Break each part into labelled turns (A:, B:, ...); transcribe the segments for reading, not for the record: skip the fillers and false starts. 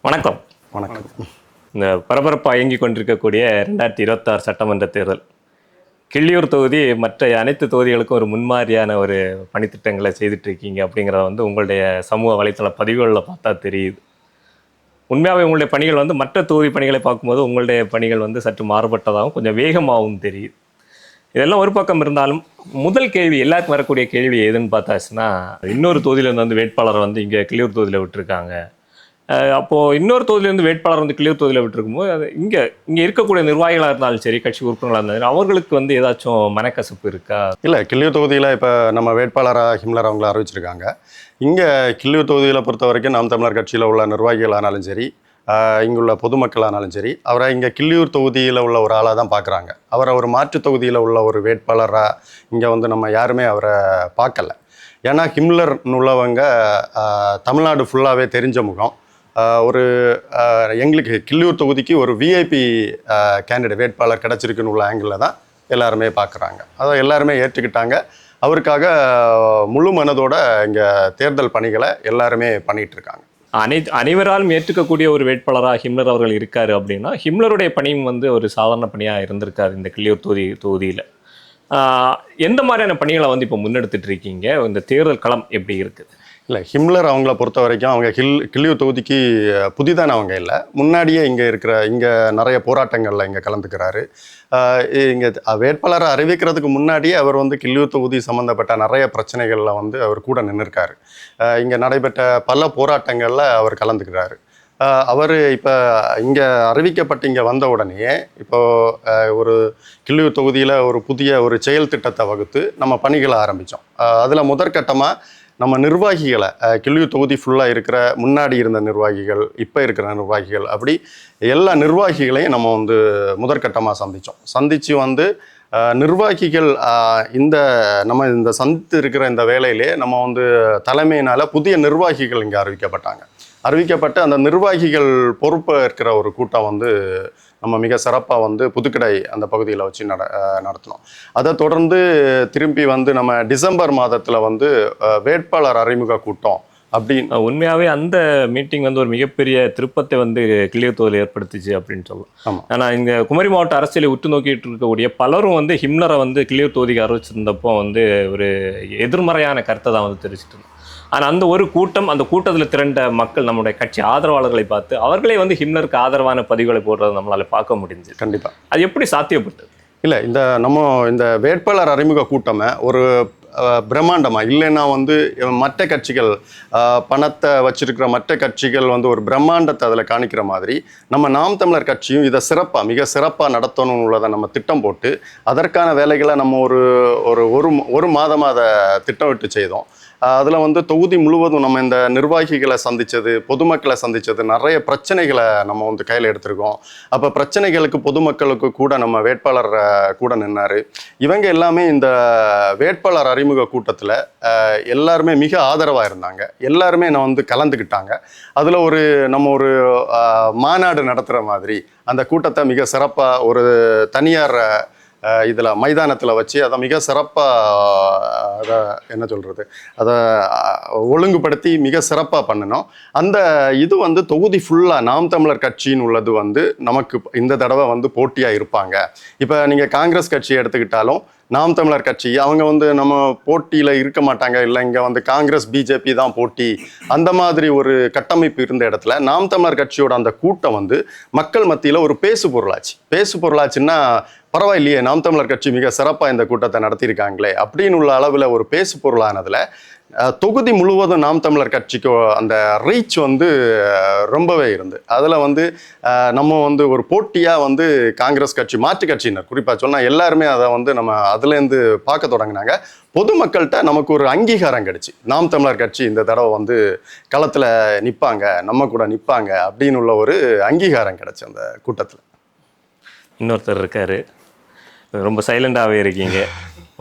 A: வணக்கம்.
B: வணக்கம்.
A: இந்த பரபரப்பாக இயங்கி கொண்டிருக்கக்கூடிய 2026 சட்டமன்ற தேர்தல், கிள்ளியூர் தொகுதி மற்ற அனைத்து தொகுதிகளுக்கும் ஒரு முன்மாதிரியான ஒரு பணித்திட்டங்களை செய்துட்ருக்கீங்க அப்படிங்கிறத வந்து உங்களுடைய சமூக வலைத்தள பதிவுகளில் பார்த்தா தெரியுது. உண்மையாகவே உங்களுடைய பணிகள் வந்து மற்ற தொகுதி பணிகளை பார்க்கும்போது உங்களுடைய பணிகள் வந்து சற்று மாறுபட்டதாகவும் கொஞ்சம் வேகமாகவும் தெரியுது. இதெல்லாம் ஒரு பக்கம் இருந்தாலும் முதல் கேள்வி எல்லாருக்கும் வரக்கூடிய கேள்வி எதுன்னு பார்த்தாச்சுன்னா, இன்னொரு தொகுதியிலேருந்து வந்து வேட்பாளரை வந்து இங்கே கிள்ளியூர் தொகுதியில் விட்டுருக்காங்க. அப்போது இன்னொரு தொகுதியிலேருந்து வேட்பாளர் வந்து கிள்ளியூர் தொகுதியில் விட்டுருக்கும்போது அது இங்கே இருக்கக்கூடிய நிர்வாகிகளாக இருந்தாலும் சரி, கட்சி உறுப்பினர்களாக இருந்தாலும் அவர்களுக்கு வந்து ஏதாச்சும் மனக்கசப்பு இருக்கா?
B: இல்லை, கிள்ளியூர் தொகுதியில் இப்போ நம்ம வேட்பாளராக ஹிம்லர் அவங்கள அறிவிச்சிருக்காங்க. இங்கே கிள்ளியூர் தொகுதியில் பொறுத்த வரைக்கும் நாம் தமிழர் கட்சியில் உள்ள நிர்வாகிகளானாலும் சரி, இங்குள்ள பொதுமக்களானாலும் சரி, அவரை இங்கே கிள்ளியூர் தொகுதியில் உள்ள ஒரு ஆளாக தான் பார்க்குறாங்க. அவரை ஒரு மாற்று தொகுதியில் உள்ள ஒரு வேட்பாளராக இங்கே வந்து நம்ம யாருமே அவரை பார்க்கல. ஏன்னா ஹிம்லர்னு உள்ளவங்க தமிழ்நாடு ஃபுல்லாகவே தெரிஞ்ச முகம். ஒரு எங்களுக்கு கிள்ளியூர் தொகுதிக்கு ஒரு விஐபி கேண்டிடேட் வேட்பாளர் கிடச்சிருக்குன்னு உள்ள ஆங்கிளில் தான் எல்லாருமே பார்க்குறாங்க. அதை எல்லாருமே ஏற்றுக்கிட்டாங்க. அவருக்காக முழு மனதோட இங்கே தேர்தல் பணிகளை எல்லாருமே பண்ணிகிட்ருக்காங்க.
A: அனைவராலும் ஏற்றுக்கக்கூடிய ஒரு வேட்பாளராக ஹிம்லர் அவர்கள் இருக்கார் அப்படின்னா, ஹிம்லருடைய பணியும் வந்து ஒரு சாதாரண பணியாக இருந்திருக்காரு இந்த கிள்ளியூர் தொகுதியில். எந்த மாதிரியான பணிகளை வந்து இப்போ முன்னெடுத்துட்டு இருக்கீங்க? இந்த தேர்தல் களம் எப்படி இருக்குது?
B: இல்லை, ஹிம்லர் அவங்கள பொறுத்த வரைக்கும் அவங்க கிள்ளியூர் தொகுதிக்கு புதிதானவங்க இல்லை. முன்னாடியே இங்கே நிறைய போராட்டங்களில் இங்கே கலந்துக்கிறாரு. இங்கே வேட்பாளரை அறிவிக்கிறதுக்கு முன்னாடியே அவர் வந்து கிள்ளியூர் தொகுதி சம்மந்தப்பட்ட நிறைய பிரச்சனைகளில் வந்து அவர் கூட நின்றுருக்காரு. இங்கே நடைபெற்ற பல போராட்டங்களில் அவர் கலந்துக்கிறாரு. அவர் இப்போ இங்கே அறிவிக்கப்பட்டு இங்கே வந்த உடனே இப்போது ஒரு கிள்ளியூர் தொகுதியில் ஒரு புதிய ஒரு செயல் திட்டத்தை வகுத்து நம்ம பணிகளை ஆரம்பித்தோம். அதில் முதற்கட்டமாக நம்ம நிர்வாகிகளை கிள்ளியூர் தொகுதி ஃபுல்லாக இருக்கிற முன்னாடி இருந்த நிர்வாகிகள், இப்போ இருக்கிற நிர்வாகிகள், அப்படி எல்லா நிர்வாகிகளையும் நம்ம வந்து முதற்கட்டமாக சந்தித்து வந்து நிர்வாகிகள் இந்த சந்தித்து இருக்கிற இந்த வேலையிலே நம்ம வந்து தலைமையினால் புதிய நிர்வாகிகள் இங்கே அறிவிக்கப்பட்டு அந்த நிர்வாகிகள் பொறுப்பு இருக்கிற ஒரு கூட்டம் வந்து நம்ம மிக சிறப்பாக வந்து புதுக்கடை அந்த பகுதியில் வச்சு நடத்தினோம். அதை தொடர்ந்து திரும்பி வந்து நம்ம டிசம்பர் மாதத்தில் வந்து வேட்பாளர் அறிமுக கூட்டம் அப்படின்னு
A: உண்மையாகவே அந்த மீட்டிங் வந்து ஒரு மிகப்பெரிய திருப்பத்தை வந்து கிள்ளியூர் தொகுதியில் ஏற்படுத்திச்சு அப்படின்னு சொல்லலாம்.
B: ஆமாம்.
A: ஆனால் இங்கே குமரி மாவட்ட அரசியலை உற்று நோக்கிட்டு இருக்கக்கூடிய பலரும் வந்து ஹிம்லரை வந்து கிள்ளியூர் தொகுதிக்கு அறிவிச்சிருந்தப்போ வந்து ஒரு எதிர்மறையான கருத்தை தான் வந்து தெரிவிச்சிட்டு இருந்தோம். ஆனால் அந்த கூட்டத்தில் திரண்ட மக்கள் நம்முடைய கட்சி ஆதரவாளர்களை பார்த்து அவர்களே வந்து ஹிம்லருக்கு ஆதரவான பதிவுகளை போடுறதை நம்மளால் பார்க்க முடிஞ்சு.
B: கண்டிப்பாக
A: அது எப்படி சாத்தியப்பட்டது?
B: இல்லை, இந்த வேட்பாளர் அறிமுக கூட்டமே ஒரு பிரம்மாண்டமாக இல்லைன்னா வந்து மற்ற கட்சிகள் பணத்தை வச்சிருக்கிற மற்ற கட்சிகள் வந்து ஒரு பிரம்மாண்டத்தை அதில் காணிக்கிற மாதிரி நம்ம நாம் தமிழர் கட்சியும் இதை மிக சிறப்பாக நடத்தணும்னு உள்ளதை நம்ம திட்டம் போட்டு அதற்கான வேலைகளை நம்ம ஒரு மாதமாக அதை திட்டமிட்டு செய்தோம். அதில் வந்து தொகுதி முழுவதும் நம்ம இந்த நிர்வாகிகளை சந்தித்தது, பொதுமக்களை சந்தித்தது, நிறைய பிரச்சனைகளை நம்ம வந்து கையில் எடுத்திருக்கோம். அப்போ பிரச்சனைகளுக்கு பொதுமக்களுக்கு கூட நம்ம வேட்பாளர் கூட நின்னார். இவங்க எல்லாமே இந்த வேட்பாளர் அறிமுக கூட்டத்தில் எல்லாருமே மிக ஆதரவாக இருந்தாங்க. எல்லாருமே நான் வந்து கலந்துக்கிட்டாங்க. அதில் நம்ம ஒரு மாநாடு நடத்துகிற மாதிரி அந்த கூட்டத்தை மிக சிறப்பாக ஒரு தனியார் இதில் மைதானத்தில் வச்சு அதை மிக சிறப்பாக அதை ஒழுங்குபடுத்தி மிக சிறப்பாக பண்ணினோம். அந்த இது வந்து தொகுதி ஃபுல்லாக நாம் தமிழர் கட்சின்னு உள்ளது வந்து நமக்கு இந்த தடவை வந்து போட்டியாக இருப்பாங்க. இப்போ நீங்கள் காங்கிரஸ் கட்சியை எடுத்துக்கிட்டாலும் நாம் தமிழர் கட்சி அவங்க வந்து நம்ம போட்டியில் இருக்க மாட்டாங்க. இல்லை, இங்கே வந்து காங்கிரஸ் பிஜேபி தான் போட்டி, அந்த மாதிரி ஒரு கட்டமைப்பு இருந்த இடத்துல நாம் தமிழர் கட்சியோட அந்த கூட்டம் வந்து மக்கள் மத்தியில் ஒரு பேசு பொருளாச்சுன்னா பரவாயில்லையே, நாம் தமிழர் கட்சி மிக சிறப்பாக இந்த கூட்டத்தை நடத்தியிருக்காங்களே அப்படின்னு உள்ள அளவில் ஒரு பேசு பொருளானதில் தொகுதி முழுவதும் நாம் தமிழர் கட்சிக்கு அந்த ரீச் வந்து ரொம்பவே இருந்து அதில் வந்து நம்ம வந்து ஒரு போட்டியாக வந்து காங்கிரஸ் கட்சி மாற்று கட்சியினர் குறிப்பாக சொன்னால் எல்லாருமே அதை வந்து நம்ம அதுலேருந்து பார்க்க தொடங்கினாங்க. பொதுமக்கள்கிட்ட நமக்கு ஒரு அங்கீகாரம் கிடைச்சி நாம் தமிழர் கட்சி இந்த தடவை வந்து களத்தில் நிற்பாங்க, நம்ம கூட நிற்பாங்க அப்படின்னு உள்ள ஒரு அங்கீகாரம் கிடைச்சி அந்த கூட்டத்தில்.
A: இன்னொருத்தர் இருக்கார், ரொம்ப சைலண்டாகவே இருக்கீங்க,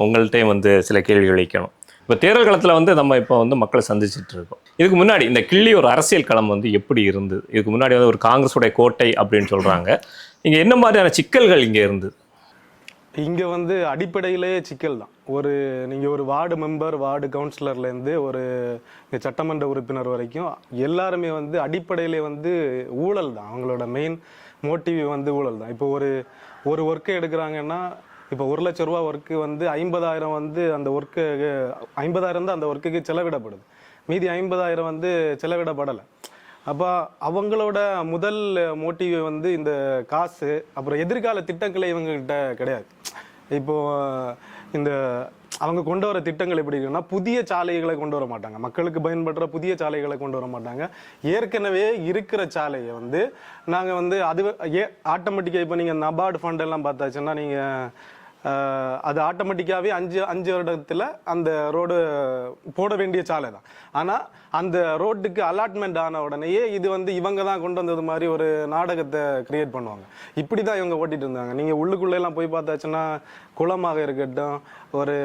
A: உங்கள்கிட்டையும் வந்து சில கேள்விகள் வைக்கணும். இப்போ தேர்தல் களத்தில் வந்து நம்ம இப்போ வந்து மக்களை சந்திச்சுட்டு இருக்கோம். இதுக்கு முன்னாடி இந்த கிள்ளியூர் அரசியல் களம் வந்து எப்படி இருந்தது? இதுக்கு முன்னாடி வந்து ஒரு காங்கிரஸுடைய கோட்டை அப்படின்னு சொல்கிறாங்க. இங்கே என்ன மாதிரியான சிக்கல்கள் இங்கே இருந்தது?
C: இங்கே வந்து அடிப்படையிலேயே சிக்கல் தான். நீங்கள் ஒரு வார்டு மெம்பர், வார்டு கவுன்சிலர்லேருந்து ஒரு சட்டமன்ற உறுப்பினர் வரைக்கும் எல்லாருமே வந்து அடிப்படையிலே வந்து ஊழல் தான். அவங்களோட மெயின் மோட்டிவ் வந்து ஊழல் தான். இப்போ ஒரு ஒர்க்கை எடுக்கிறாங்கன்னா, இப்போ 1 லட்ச ரூபா ஒர்க்கு வந்து 50,000 வந்து அந்த ஒர்க்கு 50,000 தான் அந்த ஒர்க்குக்கு செலவிடப்படுது. மீதி 50,000 வந்து செலவிடப்படலை. அப்போ அவங்களோட முதல் மோட்டிவ் வந்து இந்த காசு, அப்புறம் எதிர்கால திட்டங்களை இவங்ககிட்ட கிடையாது. இப்போ இந்த அவங்க கொண்டு வர திட்டங்கள் எப்படி இருக்குன்னா, புதிய சாலைகளை கொண்டு வர மாட்டாங்க, மக்களுக்கு பயன்படுற புதிய சாலைகளை கொண்டு வர மாட்டாங்க. ஏற்கனவே இருக்கிற சாலையை வந்து நாங்கள் வந்து அது ஆட்டோமேட்டிக்காக இப்போ நீங்கள் நபார்டு ஃபண்ட் எல்லாம் பார்த்தாச்சுன்னா நீங்கள் அது ஆட்டோமேட்டிக்காகவே 5 வருடத்தில் அந்த ரோடு போட வேண்டிய சாலை தான். ஆனால் அந்த ரோட்டுக்கு அலாட்மெண்ட் ஆன உடனேயே இது வந்து இவங்க தான் கொண்டு வந்தது மாதிரி ஒரு நாடகத்தை கிரியேட் பண்ணுவாங்க. இப்படி தான் இவங்க ஓட்டிகிட்டு இருந்தாங்க. நீங்கள் உள்ளுக்குள்ளெல்லாம் போய் பார்த்தாச்சுன்னா குளமாக இருக்கட்டும், ஒரு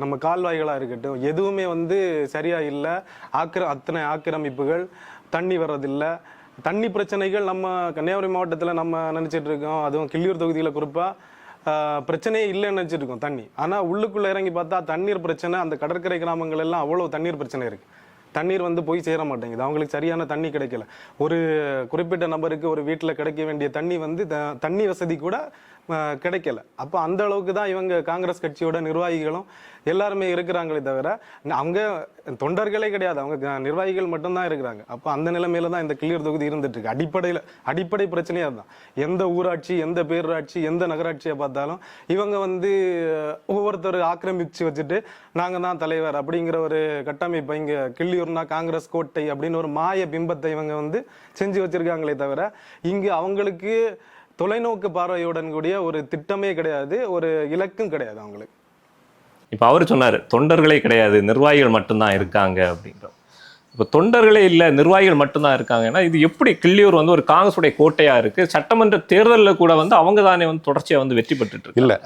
C: நம்ம கால்வாய்களாக இருக்கட்டும், எதுவுமே வந்து சரியாக இல்லை. அத்தனை ஆக்கிரமிப்புகள், தண்ணி வர்றதில்லை. தண்ணி பிரச்சனைகள் நம்ம கன்னியாகுமரி மாவட்டத்தில் நம்ம நினச்சிட்டு இருக்கோம், அதுவும் கிள்ளியூர் தொகுதியில் குறிப்பாக பிரச்சனையே இல்லைன்னு நினச்சிருக்கோம் தண்ணி. ஆனால் உள்ளுக்குள்ளே இறங்கி பார்த்தா தண்ணீர் பிரச்சனை, அந்த கடற்கரை கிராமங்கள் எல்லாம் அவ்வளோ தண்ணீர் பிரச்சனை இருக்குது. தண்ணீர் வந்து போய் சேர மாட்டேங்குது, அவங்களுக்கு சரியான தண்ணி கிடைக்கல. ஒரு குறிப்பிட்ட நபருக்கு ஒரு வீட்டில் கிடைக்க வேண்டிய தண்ணி வந்து தண்ணி வசதி கூட கிடைக்கல. அப்போ அந்த அளவுக்கு தான் இவங்க காங்கிரஸ் கட்சியோட நிர்வாகிகளும் எல்லாருமே இருக்கிறாங்களே தவிர அவங்க தொண்டர்களே கிடையாது, அவங்க நிர்வாகிகள் மட்டும்தான் இருக்கிறாங்க. அப்போ அந்த நிலைமையில தான் இந்த கிள்ளியூர் தொகுதி இருந்துட்டு இருக்கு. அடிப்படை பிரச்சனையாக தான். எந்த ஊராட்சி, எந்த பேரூராட்சி, எந்த நகராட்சியை பார்த்தாலும் இவங்க வந்து ஒவ்வொருத்தர் ஆக்கிரமிச்சு வச்சுட்டு நாங்கள் தான் தலைவர் அப்படிங்கிற ஒரு கட்டமைப்பை, இங்கே கிள்ளியூர்னா காங்கிரஸ் கோட்டை அப்படின்னு ஒரு மாய பிம்பத்தை இவங்க வந்து செஞ்சு வச்சிருக்காங்களே தவிர இங்கு அவங்களுக்கு தொலைநோக்கு பார்வையுடன் கூடிய ஒரு திட்டமே கிடையாது, ஒரு இலக்கும் கிடையாது அவங்களுக்கு.
A: இப்போ அவர் சொன்னார் தொண்டர்களே கிடையாது, நிர்வாகிகள் மட்டும்தான் இருக்காங்க அப்படின்ற. இப்போ தொண்டர்களே இல்லை, நிர்வாகிகள் மட்டும்தான் இருக்காங்கன்னா இது எப்படி? கிள்ளியூர் வந்து ஒரு காங்கிரஸுடைய கோட்டையாக இருக்குது. சட்டமன்ற தேர்தலில் கூட வந்து அவங்க தானே வந்து தொடர்ச்சியாக வந்து வெற்றி பெற்றுட்டு இருக்கு.
B: இல்லை,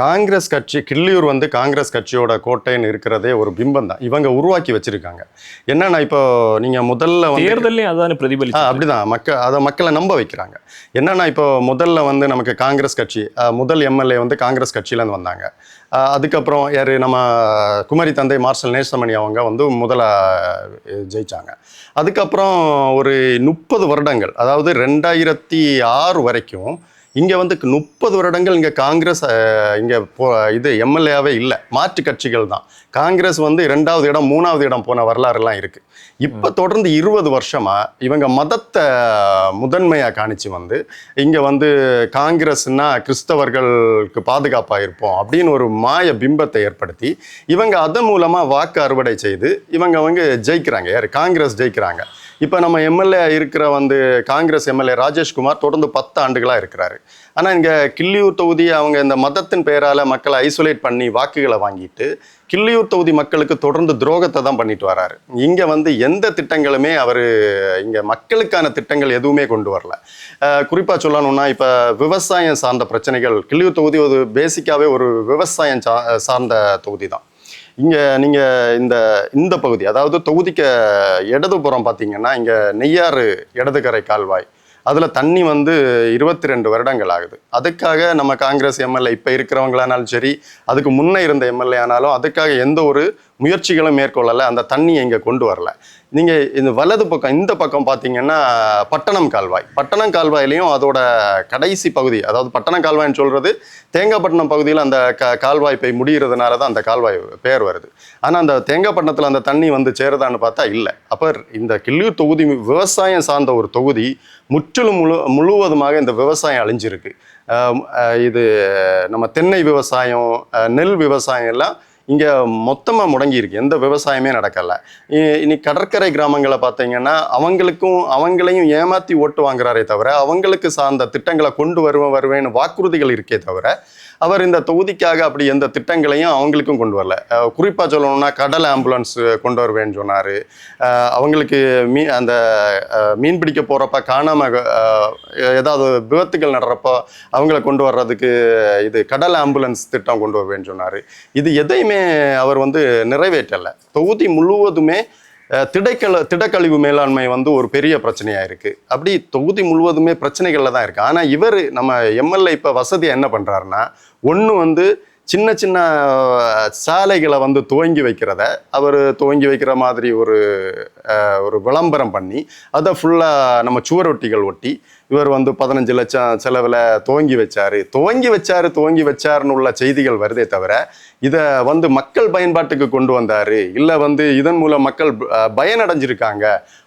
B: காங்கிரஸ் கட்சி கிள்ளியூர் வந்து காங்கிரஸ் கட்சியோட கோட்டைன்னு இருக்கிறதே ஒரு பிம்பம் தான் இவங்க உருவாக்கி வச்சிருக்காங்க. என்னன்னா இப்போ நீங்கள் முதல்ல
A: தேர்தலையும் அதுதானே பிரதிபலிச்சு
B: அப்படிதான் மக்களை நம்ப வைக்கிறாங்க. என்னன்னா இப்போ முதல்ல வந்து நமக்கு காங்கிரஸ் கட்சி முதல் எம்எல்ஏ வந்து காங்கிரஸ் கட்சியிலேருந்து வந்தாங்க. அதுக்கப்புறம் யார், நம்ம குமரி தந்தை மார்ஷல் நேசமணி அவங்க வந்து முதல்ல ஜெயிச்சாங்க. அதுக்கப்புறம் ஒரு 30 வருடங்கள், அதாவது 2006 வரைக்கும் இங்கே வந்து 30 வருடங்கள் இங்கே காங்கிரஸ் இங்கே இது எம்எல்ஏவே இல்லை, மாற்று கட்சிகள் தான். காங்கிரஸ் வந்து 2வது இடம் 3வது இடம் போன வரலாறுலாம் இருக்குது. இப்போ தொடர்ந்து 20 வருஷமாக இவங்க மதத்தை முதன்மையாக காணிச்சு வந்து இங்கே வந்து காங்கிரஸ்னா கிறிஸ்தவர்களுக்கு பாதுகாப்பாக இருப்போம் அப்படின்னு ஒரு மாய பிம்பத்தை ஏற்படுத்தி இவங்க அதன் மூலமாக வாக்கு அறுவடை செய்து இவங்க வந்து ஜெயிக்கிறாங்க. யார்? காங்கிரஸ் ஜெயிக்கிறாங்க. இப்போ நம்ம எம்எல்ஏ இருக்கிற வந்து காங்கிரஸ் எம்எல்ஏ ராஜேஷ்குமார் தொடர்ந்து 10 ஆண்டுகளாக இருக்கிறாரு. ஆனால் இங்கே கிள்ளியூர் தொகுதி அவங்க இந்த மதத்தின் பெயரால் மக்களை ஐசோலேட் பண்ணி வாக்குகளை வாங்கிட்டு கிள்ளியூர் தொகுதி மக்களுக்கு தொடர்ந்து துரோகத்தை தான் பண்ணிட்டு வராரு. இங்கே வந்து எந்த திட்டங்களுமே அவர் இங்கே மக்களுக்கான திட்டங்கள் எதுவுமே கொண்டு வரல. குறிப்பாக சொல்லணும்னா இப்போ விவசாயம் சார்ந்த பிரச்சனைகள், கிள்ளியூர் தொகுதி ஒரு பேசிக்காகவே ஒரு விவசாயம் சார்ந்த தொகுதி தான். இங்கே நீங்கள் இந்த பகுதி, அதாவது தொகுதிக்கு இடதுபுறம் பார்த்தீங்கன்னா இங்கே நெய்யாறு இடதுகரை கால்வாய், அதில் தண்ணி வந்து 22 வருடங்கள் ஆகுது. அதுக்காக நம்ம காங்கிரஸ் எம்எல்ஏ இப்போ இருக்கிறவங்களானாலும் சரி, அதுக்கு முன்னே இருந்த எம்எல்ஏ ஆனாலும் அதுக்காக எந்த ஒரு முயற்சிகளும் மேற்கொள்ளலை, அந்த தண்ணியை இங்கே கொண்டு வரல. நீங்கள் இந்த வலது பக்கம் இந்த பக்கம் பார்த்தீங்கன்னா பட்டணம் கால்வாயிலையும் அதோட கடைசி பகுதி, அதாவது பட்டணம் கால்வாய்ன்னு சொல்கிறது தேங்காய்பட்டினம் பகுதியில் அந்த கால்வாய் போய் முடிகிறதுனால தான் அந்த கால்வாய் பேர் வருது. ஆனால் அந்த தேங்காய்பட்டினத்தில் அந்த தண்ணி வந்து சேருதான்னு பார்த்தா இல்லை. அப்போ இந்த கிள்ளியூர் தொகுதி விவசாயம் சார்ந்த ஒரு தொகுதி, முற்றிலும் முழுவதுமாக இந்த விவசாயம் அழிஞ்சிருக்கு. இது நம்ம தென்னை விவசாயம், நெல் விவசாயம் எல்லாம் இங்கே மொத்தமாக முடங்கியிருக்கு, எந்த விவசாயமே நடக்கலை. இன்னைக்கு கடற்கரை கிராமங்களை பார்த்தீங்கன்னா அவங்களையும் ஏமாற்றி ஓட்டு வாங்குறாரே தவிர அவங்களுக்கு சார்ந்த திட்டங்களை கொண்டு வருவேன்னு வாக்குறுதிகள் இருக்கே தவிர அவர் இந்த தொகுதிக்காக அப்படி எந்த திட்டங்களையும் அவங்களுக்கும் கொண்டு வரல. குறிப்பாக சொல்லணும்னா கடல் ஆம்புலன்ஸ் கொண்டு வருவேன்னு சொன்னார். அவங்களுக்கு அந்த மீன் பிடிக்க போகிறப்ப காணாமல் ஏதாவது விபத்துகள் நடறப்போ அவங்கள கொண்டு வர்றதுக்கு இது கடல் ஆம்புலன்ஸ் திட்டம் கொண்டு வருவேன்னு சொன்னார். இது எதையுமே அவர் வந்து நிறைவேற்றலை. தொகுதி முழுவதுமே திடக்கழிவு மேலாண்மை வந்து ஒரு பெரிய பிரச்சனையாக இருக்குது. அப்படி தொகுதி முழுவதுமே பிரச்சனைகளில் தான் இருக்குது. ஆனால் இவர் நம்ம எம்எல்ஏ இப்போ வசதியாக என்ன பண்ணுறாருன்னா, ஒன்று வந்து சின்ன சின்ன சாலைகளை வந்து துவங்கி வைக்கிறத அவர் துவங்கி வைக்கிற மாதிரி ஒரு விளம்பரம் பண்ணி அதை ஃபுல்லாக நம்ம சுவரொட்டிகள் ஒட்டி இவர் வந்து 15 லட்சம் செலவில் துவங்கி வச்சாருன்னு உள்ள செய்திகள் வருதே தவிர இதை வந்து மக்கள் பயன்பாட்டுக்கு கொண்டு வந்தார், இல்லை வந்து இதன் மூலம் மக்கள் பயனடைஞ்சிருக்காங்க